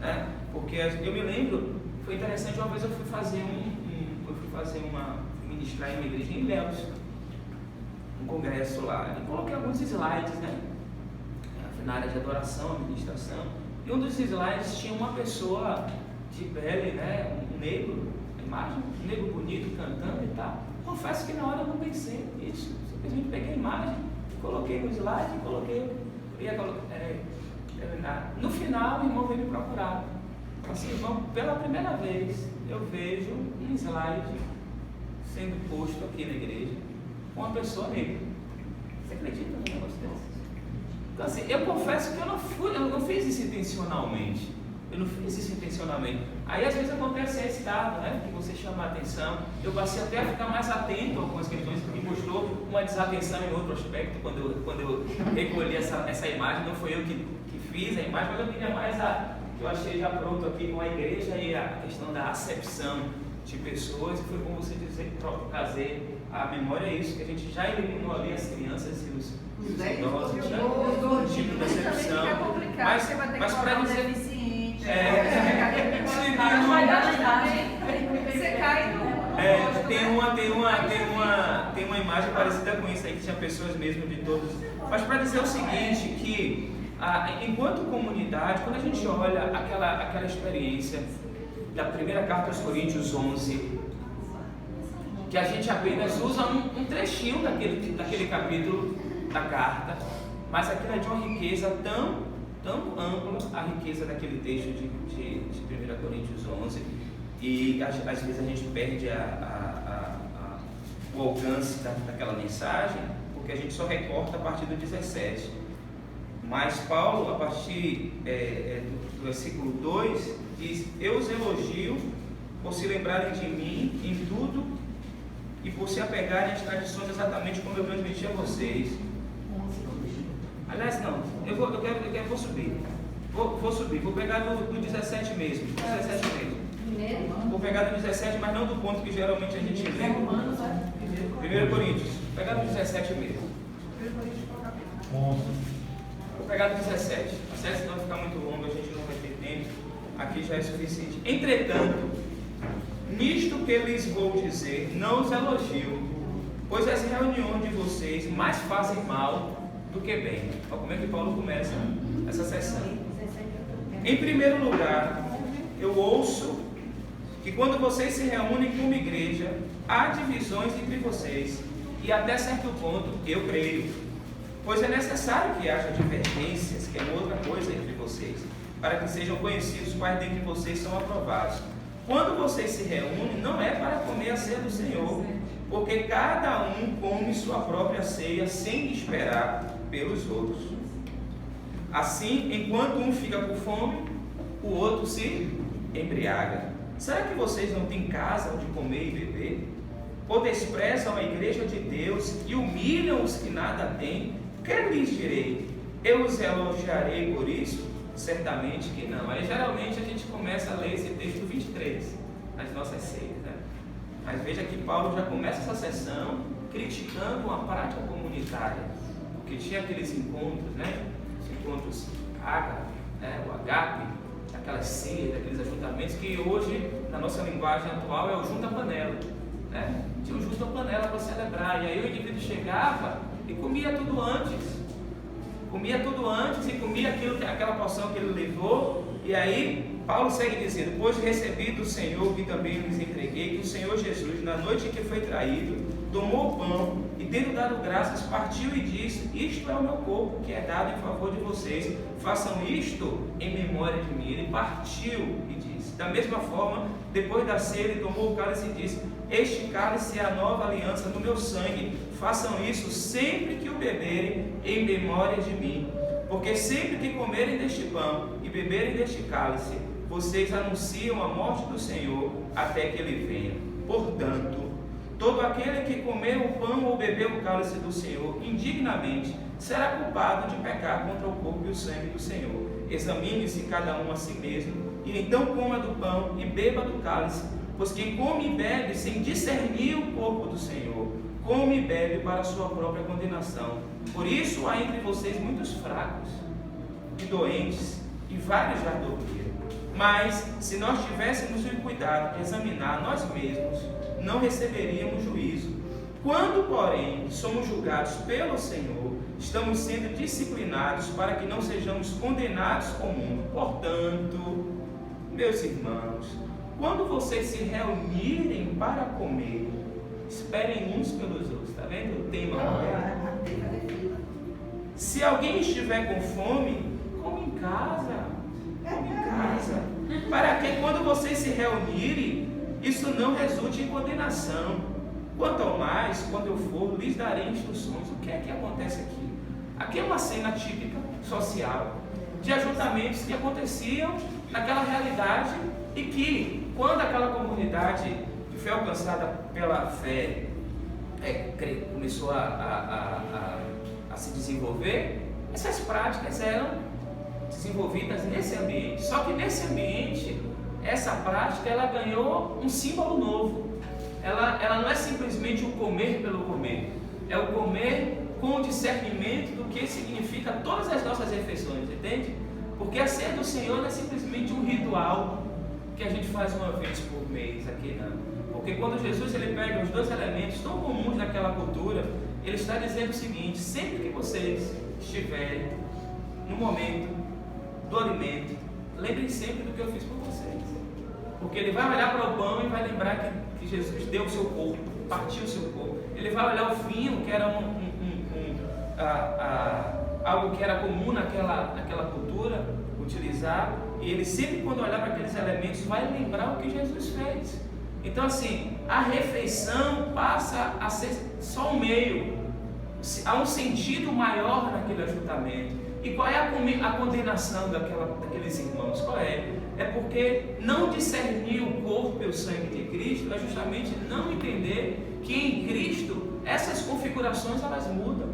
né? Porque eu me lembro, foi interessante, uma vez eu fui ministrar em uma igreja em Ilhéus, um congresso lá, e coloquei alguns slides, né? Na área de adoração, administração, e um dos slides tinha uma pessoa de pele, né? Um negro, imagem, um negro bonito cantando e tal. Confesso que na hora eu não pensei nisso, simplesmente peguei a imagem, coloquei no slide, no final o irmão veio me procurar. Assim, irmão, pela primeira vez eu vejo um slide sendo posto aqui na igreja com uma pessoa negra. Você acredita num negócio desse? Então assim, eu confesso que eu não fiz isso intencionalmente. Aí às vezes acontece esse dado, né, que você chama a atenção. Eu passei até a ficar mais atento a algumas questões, que me mostrou uma desatenção em outro aspecto quando eu recolhi essa imagem. Não foi eu que fiz a imagem, mas eu queria mais que eu achei já pronto aqui com a igreja e a questão da acepção de pessoas. E foi como você trazer à memória isso, que a gente já eliminou ali as crianças e os idosos, né? O tipo de acepção. Mas para dizer. Você cai no. Tem uma imagem parecida com isso aí, que tinha pessoas mesmo de todos. Mas para dizer o seguinte, que enquanto comunidade, quando a gente olha aquela experiência da primeira carta aos Coríntios 11, que a gente apenas usa um trechinho daquele capítulo da carta, mas aquilo é de uma riqueza tão ampla, a riqueza daquele texto de 1 Coríntios 11, e às vezes a gente perde o alcance daquela mensagem, porque a gente só recorta a partir do 17. Mas Paulo, a partir do versículo 2, diz: eu os elogio por se lembrarem de mim em tudo e por se apegarem às tradições exatamente como eu transmiti a vocês. Aliás, não, eu vou subir. Vou subir, vou pegar do 17 mesmo. 17 mesmo. Vou pegar do 17, mas não do ponto que geralmente a gente lê. 1 Coríntios. Vou pegar do 17 mesmo. Vou pegar do 17. A série, senão vai ficar muito longa, a gente não vai ter tempo. Aqui já é suficiente. Entretanto, nisto que lhes vou dizer, não os elogio, pois as reuniões de vocês mais fazem mal do que bem. Olha como é que Paulo começa essa sessão. Em primeiro lugar, eu ouço que quando vocês se reúnem como igreja, há divisões entre vocês, e até certo ponto eu creio, pois é necessário que haja divergências, que é outra coisa entre vocês, para que sejam conhecidos quais dentre vocês são aprovados. Quando vocês se reúnem, não é para comer a ceia do Senhor, porque cada um come sua própria ceia sem esperar pelos outros. Assim, enquanto um fica com fome, o outro se embriaga. Será que vocês não têm casa onde comer e beber? Ou desprezam a igreja de Deus e humilham os que nada têm? Que lhes direi? Eu os elogiarei por isso? Certamente que não. Aí geralmente a gente começa a ler esse texto 23 nas nossas ceias, né? Mas veja que Paulo já começa essa sessão criticando uma prática comunitária, porque tinha aqueles encontros, né? Os encontros ágape, né? O agape, aquelas ceias, aqueles ajuntamentos que hoje, na nossa linguagem atual, é o junta-panela, né? Tinha um junta-panela para celebrar, e aí o indivíduo chegava e comia tudo antes. E comia aquela porção que ele levou. E aí Paulo segue dizendo: pois recebi do Senhor que também lhes entreguei, que o Senhor Jesus, na noite em que foi traído, tomou o pão e, tendo dado graças, partiu e disse: isto é o meu corpo, que é dado em favor de vocês, façam isto em memória de mim. Ele partiu e disse. Da mesma forma, depois da ceia, ele tomou o cálice e disse: este cálice é a nova aliança no meu sangue, façam isso sempre que o beberem em memória de mim. Porque sempre que comerem deste pão e beberem deste cálice, vocês anunciam a morte do Senhor até que ele venha. Portanto, todo aquele que comer o pão ou beber o cálice do Senhor indignamente será culpado de pecar contra o corpo e o sangue do Senhor. Examine-se cada um a si mesmo, e então coma do pão e beba do cálice, pois quem come e bebe sem discernir o corpo do Senhor, come e bebe para a sua própria condenação. Por isso há entre vocês muitos fracos e doentes, e vários já dormiram. Mas, se nós tivéssemos o cuidado de examinar nós mesmos, não receberíamos juízo. Quando, porém, somos julgados pelo Senhor, estamos sendo disciplinados para que não sejamos condenados com o mundo. Portanto, meus irmãos, quando vocês se reunirem para comer, esperem uns pelos outros. Está vendo o tema? Se alguém estiver com fome, come em casa. Come em casa. Para que quando vocês se reunirem, isso não resulte em condenação. Quanto ao mais, quando eu for, lhes darei instruções. O que é que acontece aqui? Aqui é uma cena típica, social, de ajuntamentos que aconteciam naquela realidade e que, quando aquela comunidade que foi alcançada pela fé começou a se desenvolver, essas práticas eram desenvolvidas nesse ambiente. Só que nesse ambiente, essa prática ela ganhou um símbolo novo. Ela não é simplesmente o comer pelo comer, é o comer com o discernimento do que significa todas as nossas refeições, entende? Porque a ceia do Senhor não é simplesmente um ritual que a gente faz uma vez por mês aqui, não. Porque quando Jesus ele pega os dois elementos tão comuns naquela cultura, ele está dizendo o seguinte: sempre que vocês estiverem no momento do alimento, lembrem sempre do que eu fiz por vocês. Porque ele vai olhar para o pão e vai lembrar que Jesus deu o seu corpo. partir o seu corpo. Ele vai olhar o vinho, que era algo que era comum naquela cultura, utilizar, e ele sempre, quando olhar para aqueles elementos, vai lembrar o que Jesus fez. Então, assim, a refeição passa a ser só um meio, há um sentido maior naquele ajuntamento. E qual é a condenação daqueles irmãos? Qual é? É porque não discernir o corpo e o sangue de Cristo é justamente não entender que em Cristo essas configurações elas mudam.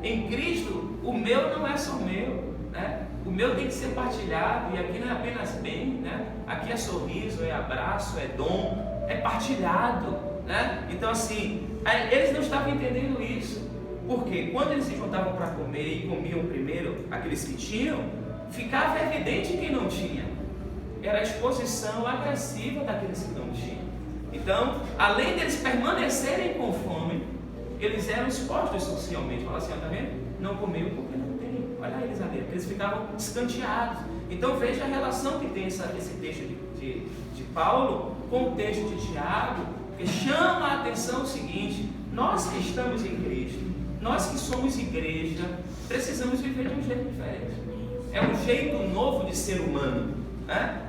Em Cristo, o meu não é só meu, né? O meu tem que ser partilhado, e aqui não é apenas bem, né? Aqui é sorriso, é abraço, é dom, é partilhado, né? Então, assim, eles não estavam entendendo isso, porque quando eles se juntavam para comer e comiam primeiro aqueles que tinham, ficava evidente quem não tinha. Era a exposição agressiva daqueles que não tinham. Então, além deles permanecerem com fome, eles eram expostos socialmente. Fala assim, ó, tá vendo? Não comeu porque não tem. Olha eles ali, porque eles ficavam escanteados. Então veja a relação que tem esse texto de Paulo com o texto de Tiago, que chama a atenção o seguinte: nós que estamos em Cristo, nós que somos igreja, precisamos viver de um jeito diferente. É um jeito novo de ser humano, né?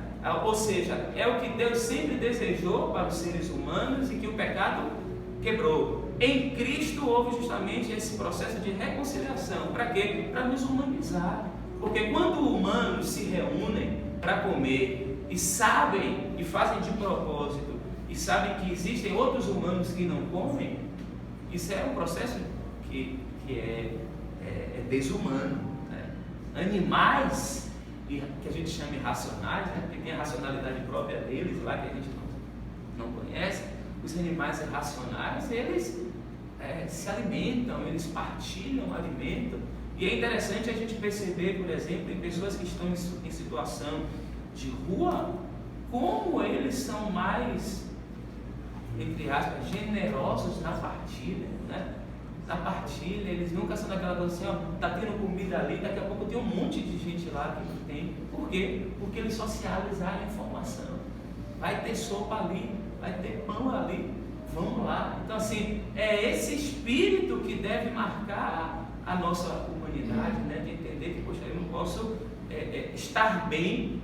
Ou seja, é o que Deus sempre desejou para os seres humanos e que o pecado quebrou. Em Cristo houve justamente esse processo de reconciliação. Para quê? Para nos humanizar. Porque quando humanos se reúnem para comer e sabem e fazem de propósito e sabem que existem outros humanos que não comem, isso é um processo que é desumano, né? Animais que a gente chama irracionais, né? Porque tem a racionalidade própria deles lá que a gente não conhece. Os animais irracionais, eles se alimentam, eles partilham o alimento. E é interessante a gente perceber, por exemplo, em pessoas que estão em situação de rua, como eles são mais, entre aspas, generosos na partilha, né? Na partilha, eles nunca são daquela coisa assim, ó, tá tendo comida ali, daqui a pouco tem um monte de gente lá que não tem. Por quê? Porque eles socializaram a informação. Vai ter sopa ali, vai ter pão ali, vamos lá. Então, assim, é esse espírito que deve marcar a nossa humanidade, né? De entender que, poxa, eu não posso estar bem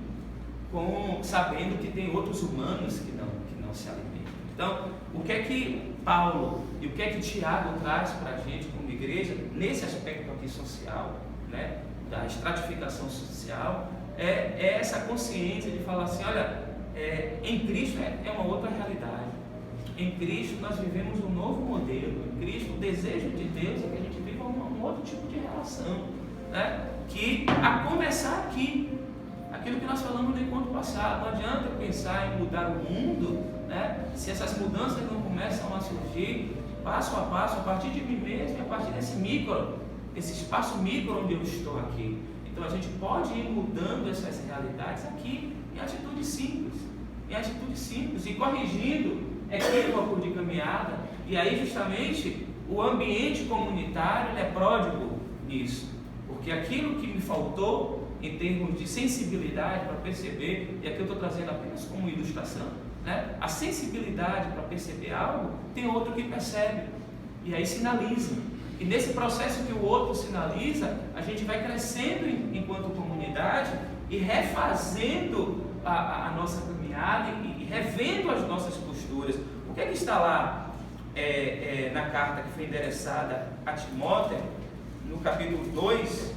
sabendo que tem outros humanos que não se alimentam. Então, o que é que Paulo e o que é que Tiago traz para a gente como igreja, nesse aspecto aqui social, né? Da estratificação social, é essa consciência de falar assim, olha, em Cristo é uma outra realidade. Em Cristo nós vivemos um novo modelo. Em Cristo o desejo de Deus é que a gente viva um outro tipo de relação, né? Que a começar aqui, aquilo que nós falamos no encontro passado, não adianta eu pensar em mudar o mundo, né? Se essas mudanças não começam a surgir passo a passo, a partir de mim mesmo, a partir desse espaço micro onde eu estou aqui. Então a gente pode ir mudando essas realidades aqui em atitudes simples e corrigindo equívoco de caminhada. E aí justamente o ambiente comunitário é pródigo nisso, porque aquilo que me faltou em termos de sensibilidade para perceber, e aqui eu estou trazendo apenas como ilustração, né? A sensibilidade para perceber algo, tem outro que percebe e aí sinaliza. E nesse processo que o outro sinaliza, a gente vai crescendo enquanto comunidade e refazendo a nossa caminhada e revendo as nossas posturas. O que é que está lá na carta que foi endereçada a Timóteo, no capítulo 2,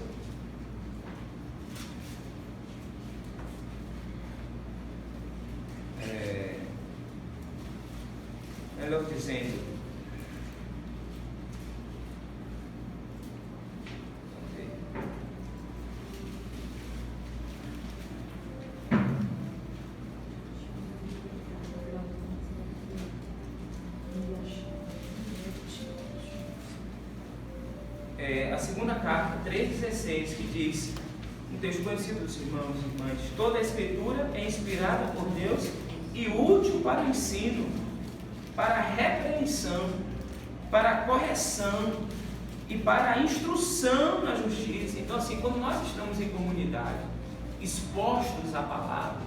melhor dizendo, a segunda carta, 3,16, que diz, um texto conhecido dos irmãos e irmãs: toda a escritura é inspirada por Deus e útil para o ensino, para a repreensão, para a correção e para a instrução na justiça. Então, assim, quando nós estamos em comunidade, expostos à palavra,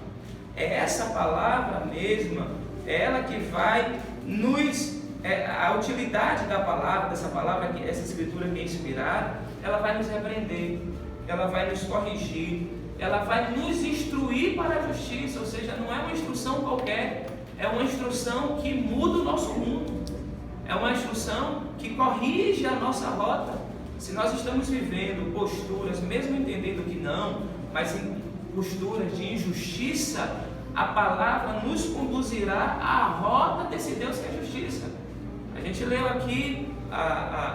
é essa palavra mesma, ela que vai nos a utilidade da palavra, dessa palavra, essa escritura que é inspirada, ela vai nos repreender, ela vai nos corrigir, ela vai nos instruir para a justiça, ou seja, não é uma instrução qualquer, é uma instrução que muda o nosso mundo, é uma instrução que corrige a nossa rota. Se nós estamos vivendo posturas, mesmo entendendo que não, mas em posturas de injustiça, a palavra nos conduzirá à rota desse Deus que é justiça. A gente leu aqui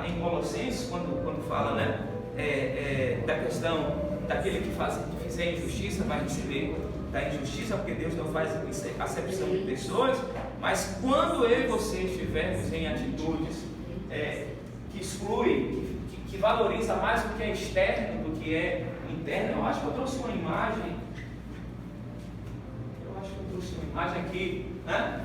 em Colossenses, quando fala, né, da questão daquele que fizer injustiça vai receber da injustiça, porque Deus não faz acepção de pessoas. Mas quando eu e você estivermos em atitudes que excluem, que valoriza mais o que é externo do que é interno, eu acho que eu trouxe uma imagem. Aqui, né?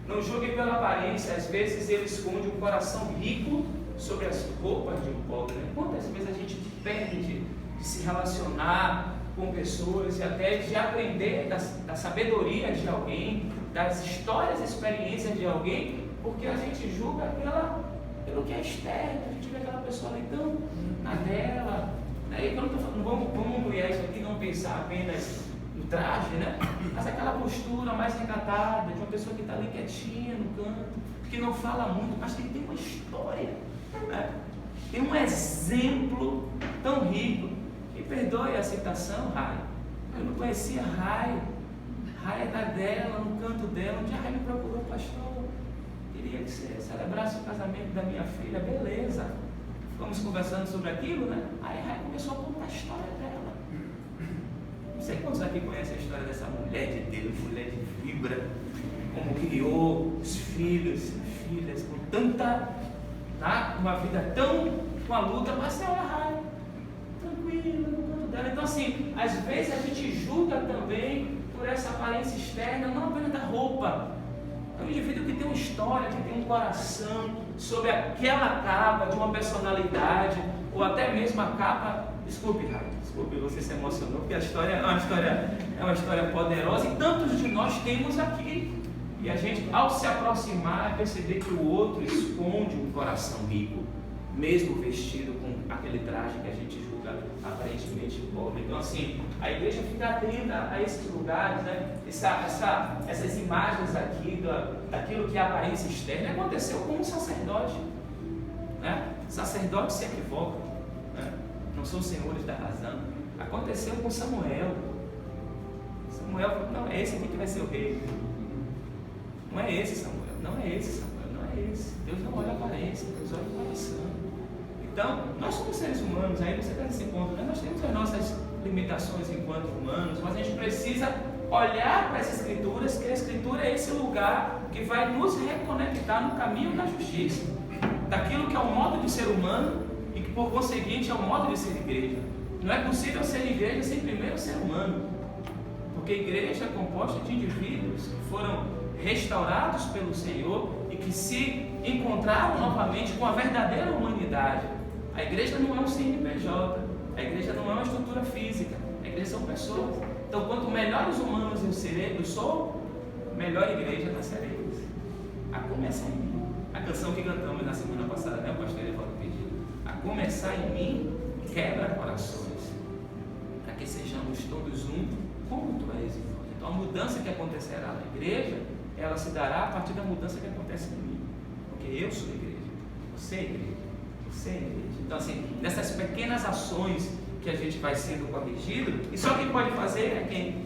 Não julgue pela aparência, às vezes ele esconde um coração rico sobre as roupas de um pobre. Né? Quantas vezes a gente perde de se relacionar com pessoas e até de aprender da sabedoria de alguém, das histórias e experiências de alguém, porque a gente julga pelo que é externo, a gente vê aquela pessoa ali tão na dela. Aí quando eu estou falando, vamos ampliar isso aqui, não pensar apenas no traje, né? Mas aquela postura mais recatada, de uma pessoa que está ali quietinha no canto, que não fala muito, mas que tem uma história, né? Tem um exemplo tão rico. E perdoe a citação, Rai. Eu não conhecia Rai. Rai é da dela, no canto dela. Um dia Rai me procurou, pastor. Queria que você celebrasse o casamento da minha filha. Beleza. Ficamos conversando sobre aquilo, né? Aí Rai começou a contar a história dela. Não sei quantos aqui conhecem a história dessa mulher de Deus, mulher de fibra, como criou os filhos e filhas com tanta, tá? Uma vida tão com a luta, mas ela Rai, tranquila no canto dela. Então assim, às vezes a gente julga também por essa aparência externa, não apenas da roupa. É um indivíduo que tem uma história, que tem um coração, sobre aquela capa de uma personalidade, ou até mesmo a capa. Desculpe, Raio, desculpe, você se emocionou, porque a história é uma história poderosa e tantos de nós temos aqui. E a gente, ao se aproximar, perceber que o outro esconde um coração rico, mesmo vestido com aquele traje que a gente julga aparentemente pobre. Então, assim, a igreja fica atenta a esses lugares, né? Essas imagens aqui, daquilo que é a aparência externa. Aconteceu com um sacerdote, né? Sacerdotes se equivocam, né? Não são senhores da razão. Aconteceu com Samuel. Samuel falou, não, é esse aqui que vai ser o rei. Não é esse Samuel, não é esse Samuel, não é esse. Deus não olha a aparência, Deus olha o coração. Então, nós somos seres humanos, aí você traz esse ponto, né? Nós temos as nossas limitações enquanto humanos, mas a gente precisa olhar para as Escrituras, que a Escritura é esse lugar que vai nos reconectar no caminho da justiça, daquilo que é o modo de ser humano e que, por conseguinte, é o modo de ser igreja. Não é possível ser igreja sem primeiro ser humano, porque a igreja é composta de indivíduos que foram restaurados pelo Senhor e que se encontraram novamente com a verdadeira humanidade. A igreja não é um CNPJ, a igreja não é uma estrutura física, a igreja são pessoas. Então, quanto melhores humanos eu sou, melhor igreja nós seremos. A começar em mim. A canção que cantamos na semana passada, né, o pastor Evaldo pediu. A começar em mim, quebra corações, para que sejamos todos um, como tu és, irmão. Então, a mudança que acontecerá na igreja, ela se dará a partir da mudança que acontece em mim. Porque eu sou a igreja, você é a igreja, você é a igreja. Então, assim, nessas pequenas ações que a gente vai sendo corrigido, e só quem pode fazer é quem?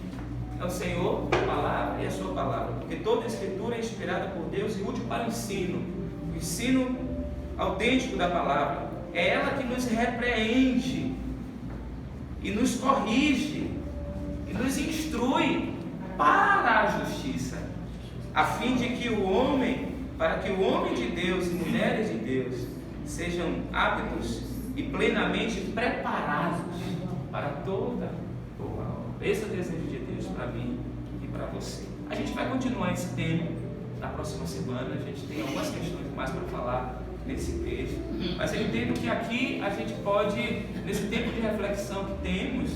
É o Senhor, a palavra e a sua palavra. Porque toda a Escritura é inspirada por Deus e útil para o ensino autêntico da palavra. É ela que nos repreende e nos corrige e nos instrui para a justiça, a fim de que para que o homem de Deus e mulheres de Deus sejam aptos e plenamente preparados para toda boa obra. Esse é o desejo de Deus para mim e para você. A gente vai continuar esse tema na próxima semana. A gente tem algumas questões mais para falar nesse texto, mas eu entendo que aqui a gente pode, nesse tempo de reflexão que temos,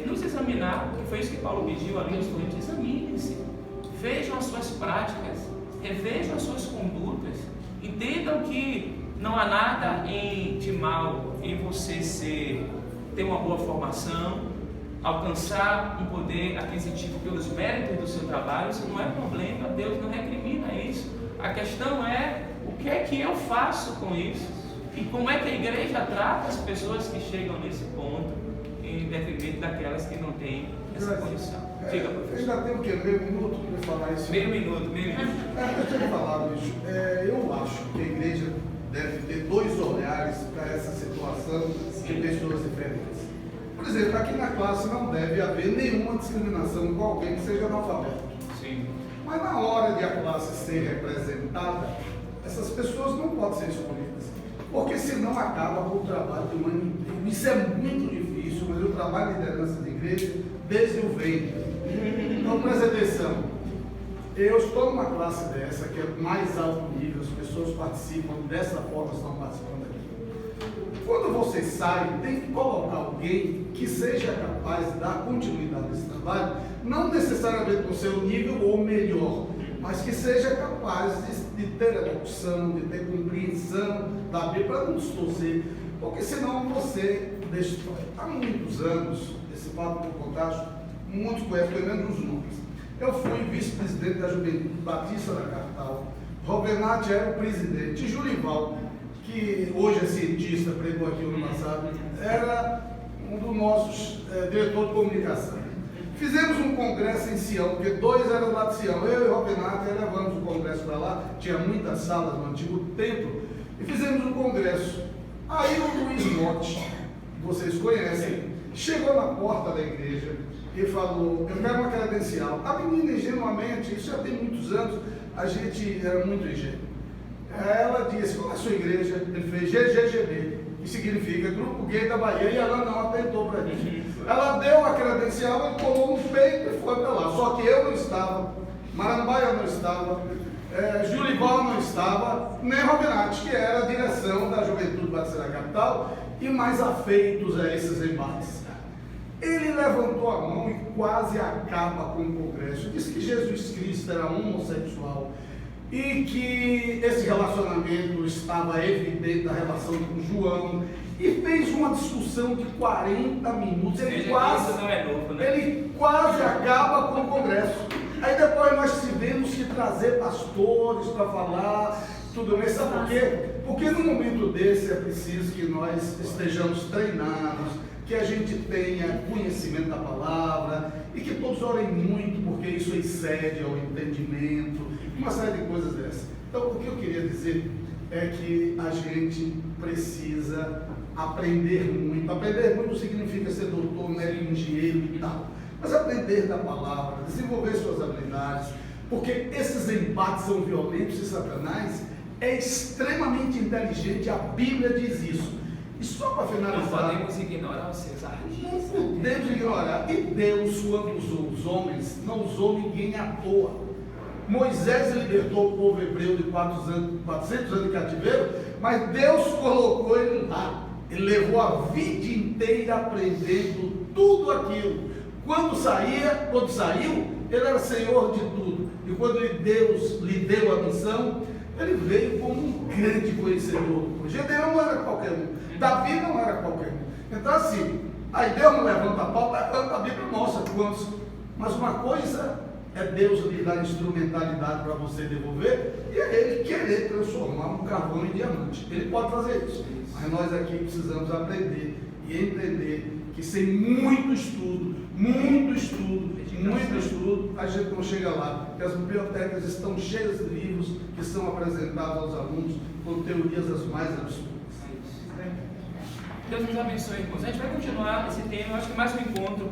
nos examinar, porque foi isso que Paulo pediu ali aos Coríntios. Examine-se, vejam as suas práticas. revejam as suas condutas, entendam que não há nada de mal em você ter uma boa formação, alcançar um poder aquisitivo pelos méritos do seu trabalho. Isso não é problema, Deus não recrimina isso. A questão é o que é que eu faço com isso e como é que a igreja trata as pessoas que chegam nesse ponto, em detrimento daquelas que não têm essa condição. Diga, professor. Ainda tem o quê? Meio minuto para falar isso? Meio minuto. Eu tinha falado, bicho. Eu acho que a igreja deve ter dois olhares para essa situação de pessoas diferentes. Por exemplo, aqui na classe não deve haver nenhuma discriminação com alguém que seja analfabeto. Sim. Mas na hora de a classe ser representada, essas pessoas não podem ser escolhidas. Porque senão acaba com o trabalho do ano inteiro. Isso é muito difícil, mas eu trabalho em liderança de igreja desde o ventre. Então presta atenção. Eu estou numa classe dessa, que é mais alto nível, as pessoas participam dessa forma, estão participando aqui. Quando você sai, tem que colocar alguém que seja capaz de dar continuidade nesse trabalho, não necessariamente no seu nível ou melhor, mas que seja capaz de ter educação, de ter compreensão da Bíblia, para não distorcer, porque senão você destrói. Há muitos anos, esse fato do contágio, muitos conhecem, pelo menos os nomes. Eu fui vice-presidente da Juventude Batista da capital, Robenati era o presidente, Jurival, que hoje é cientista, pregou aqui no ano passado, era um dos nossos diretores de comunicação. Fizemos um congresso em Sião, porque dois eram lá de Sião, eu e o Robenati levamos o congresso para lá, tinha muitas salas no antigo templo, e fizemos um congresso. Aí o Luiz Motti, que vocês conhecem, chegou na porta da igreja e falou, eu quero uma credencial. A menina, ingenuamente, isso já tem muitos anos, a gente era muito ingênuo. Ela disse, qual é a sua igreja? Ele fez GGGB, que significa Grupo Gay da Bahia, e ela não atentou para gente. Ela deu a credencial, ele colou no peito e foi para lá. Só que eu não estava, Marambaia não estava, Jurival não estava, nem Robenati, que era a direção da Juventude Batista da capital e mais afeitos a esses embates. Ele levantou a mão e quase acaba com o congresso. Disse que Jesus Cristo era homossexual e que esse relacionamento estava evidente da relação com João, e fez uma discussão de 40 minutos. Ele quase acaba com o congresso. Aí depois nós tivemos que trazer pastores para falar tudo isso. Sabe por quê? Porque no momento desse é preciso que nós estejamos treinados, que a gente tenha conhecimento da palavra e que todos orem muito, porque isso excede ao entendimento, uma série de coisas dessas. Então, o que eu queria dizer é que a gente precisa aprender muito. Aprender muito significa ser doutor, médico, engenheiro e tal, mas aprender da palavra, desenvolver suas habilidades, porque esses embates são violentos e Satanás é extremamente inteligente, a Bíblia diz isso. E só para finalizar, não podemos ignorar os seus artistas. Não podemos ignorar. E Deus, quando usou os homens, não usou ninguém à toa. Moisés libertou o povo hebreu de 400 anos de cativeiro, mas Deus colocou ele lá. Ele levou a vida inteira aprendendo tudo aquilo. Quando saiu, ele era senhor de tudo. E quando Deus lhe deu a missão, ele veio como um grande conhecedor. Gedeão não era qualquer um. Davi não era qualquer um. Então assim, aí Deus não levanta a pau, a Bíblia mostra quantos. Mas uma coisa é Deus lhe dar instrumentalidade para você devolver, e é Ele querer transformar um carvão em diamante. Ele pode fazer isso. Mas nós aqui precisamos aprender e entender que sem muito estudo, a gente não chega lá. Porque as bibliotecas estão cheias de livros que são apresentados aos alunos com teorias as mais absurdas. Deus nos abençoe, irmãos. A gente vai continuar esse tema, eu acho que mais um encontro.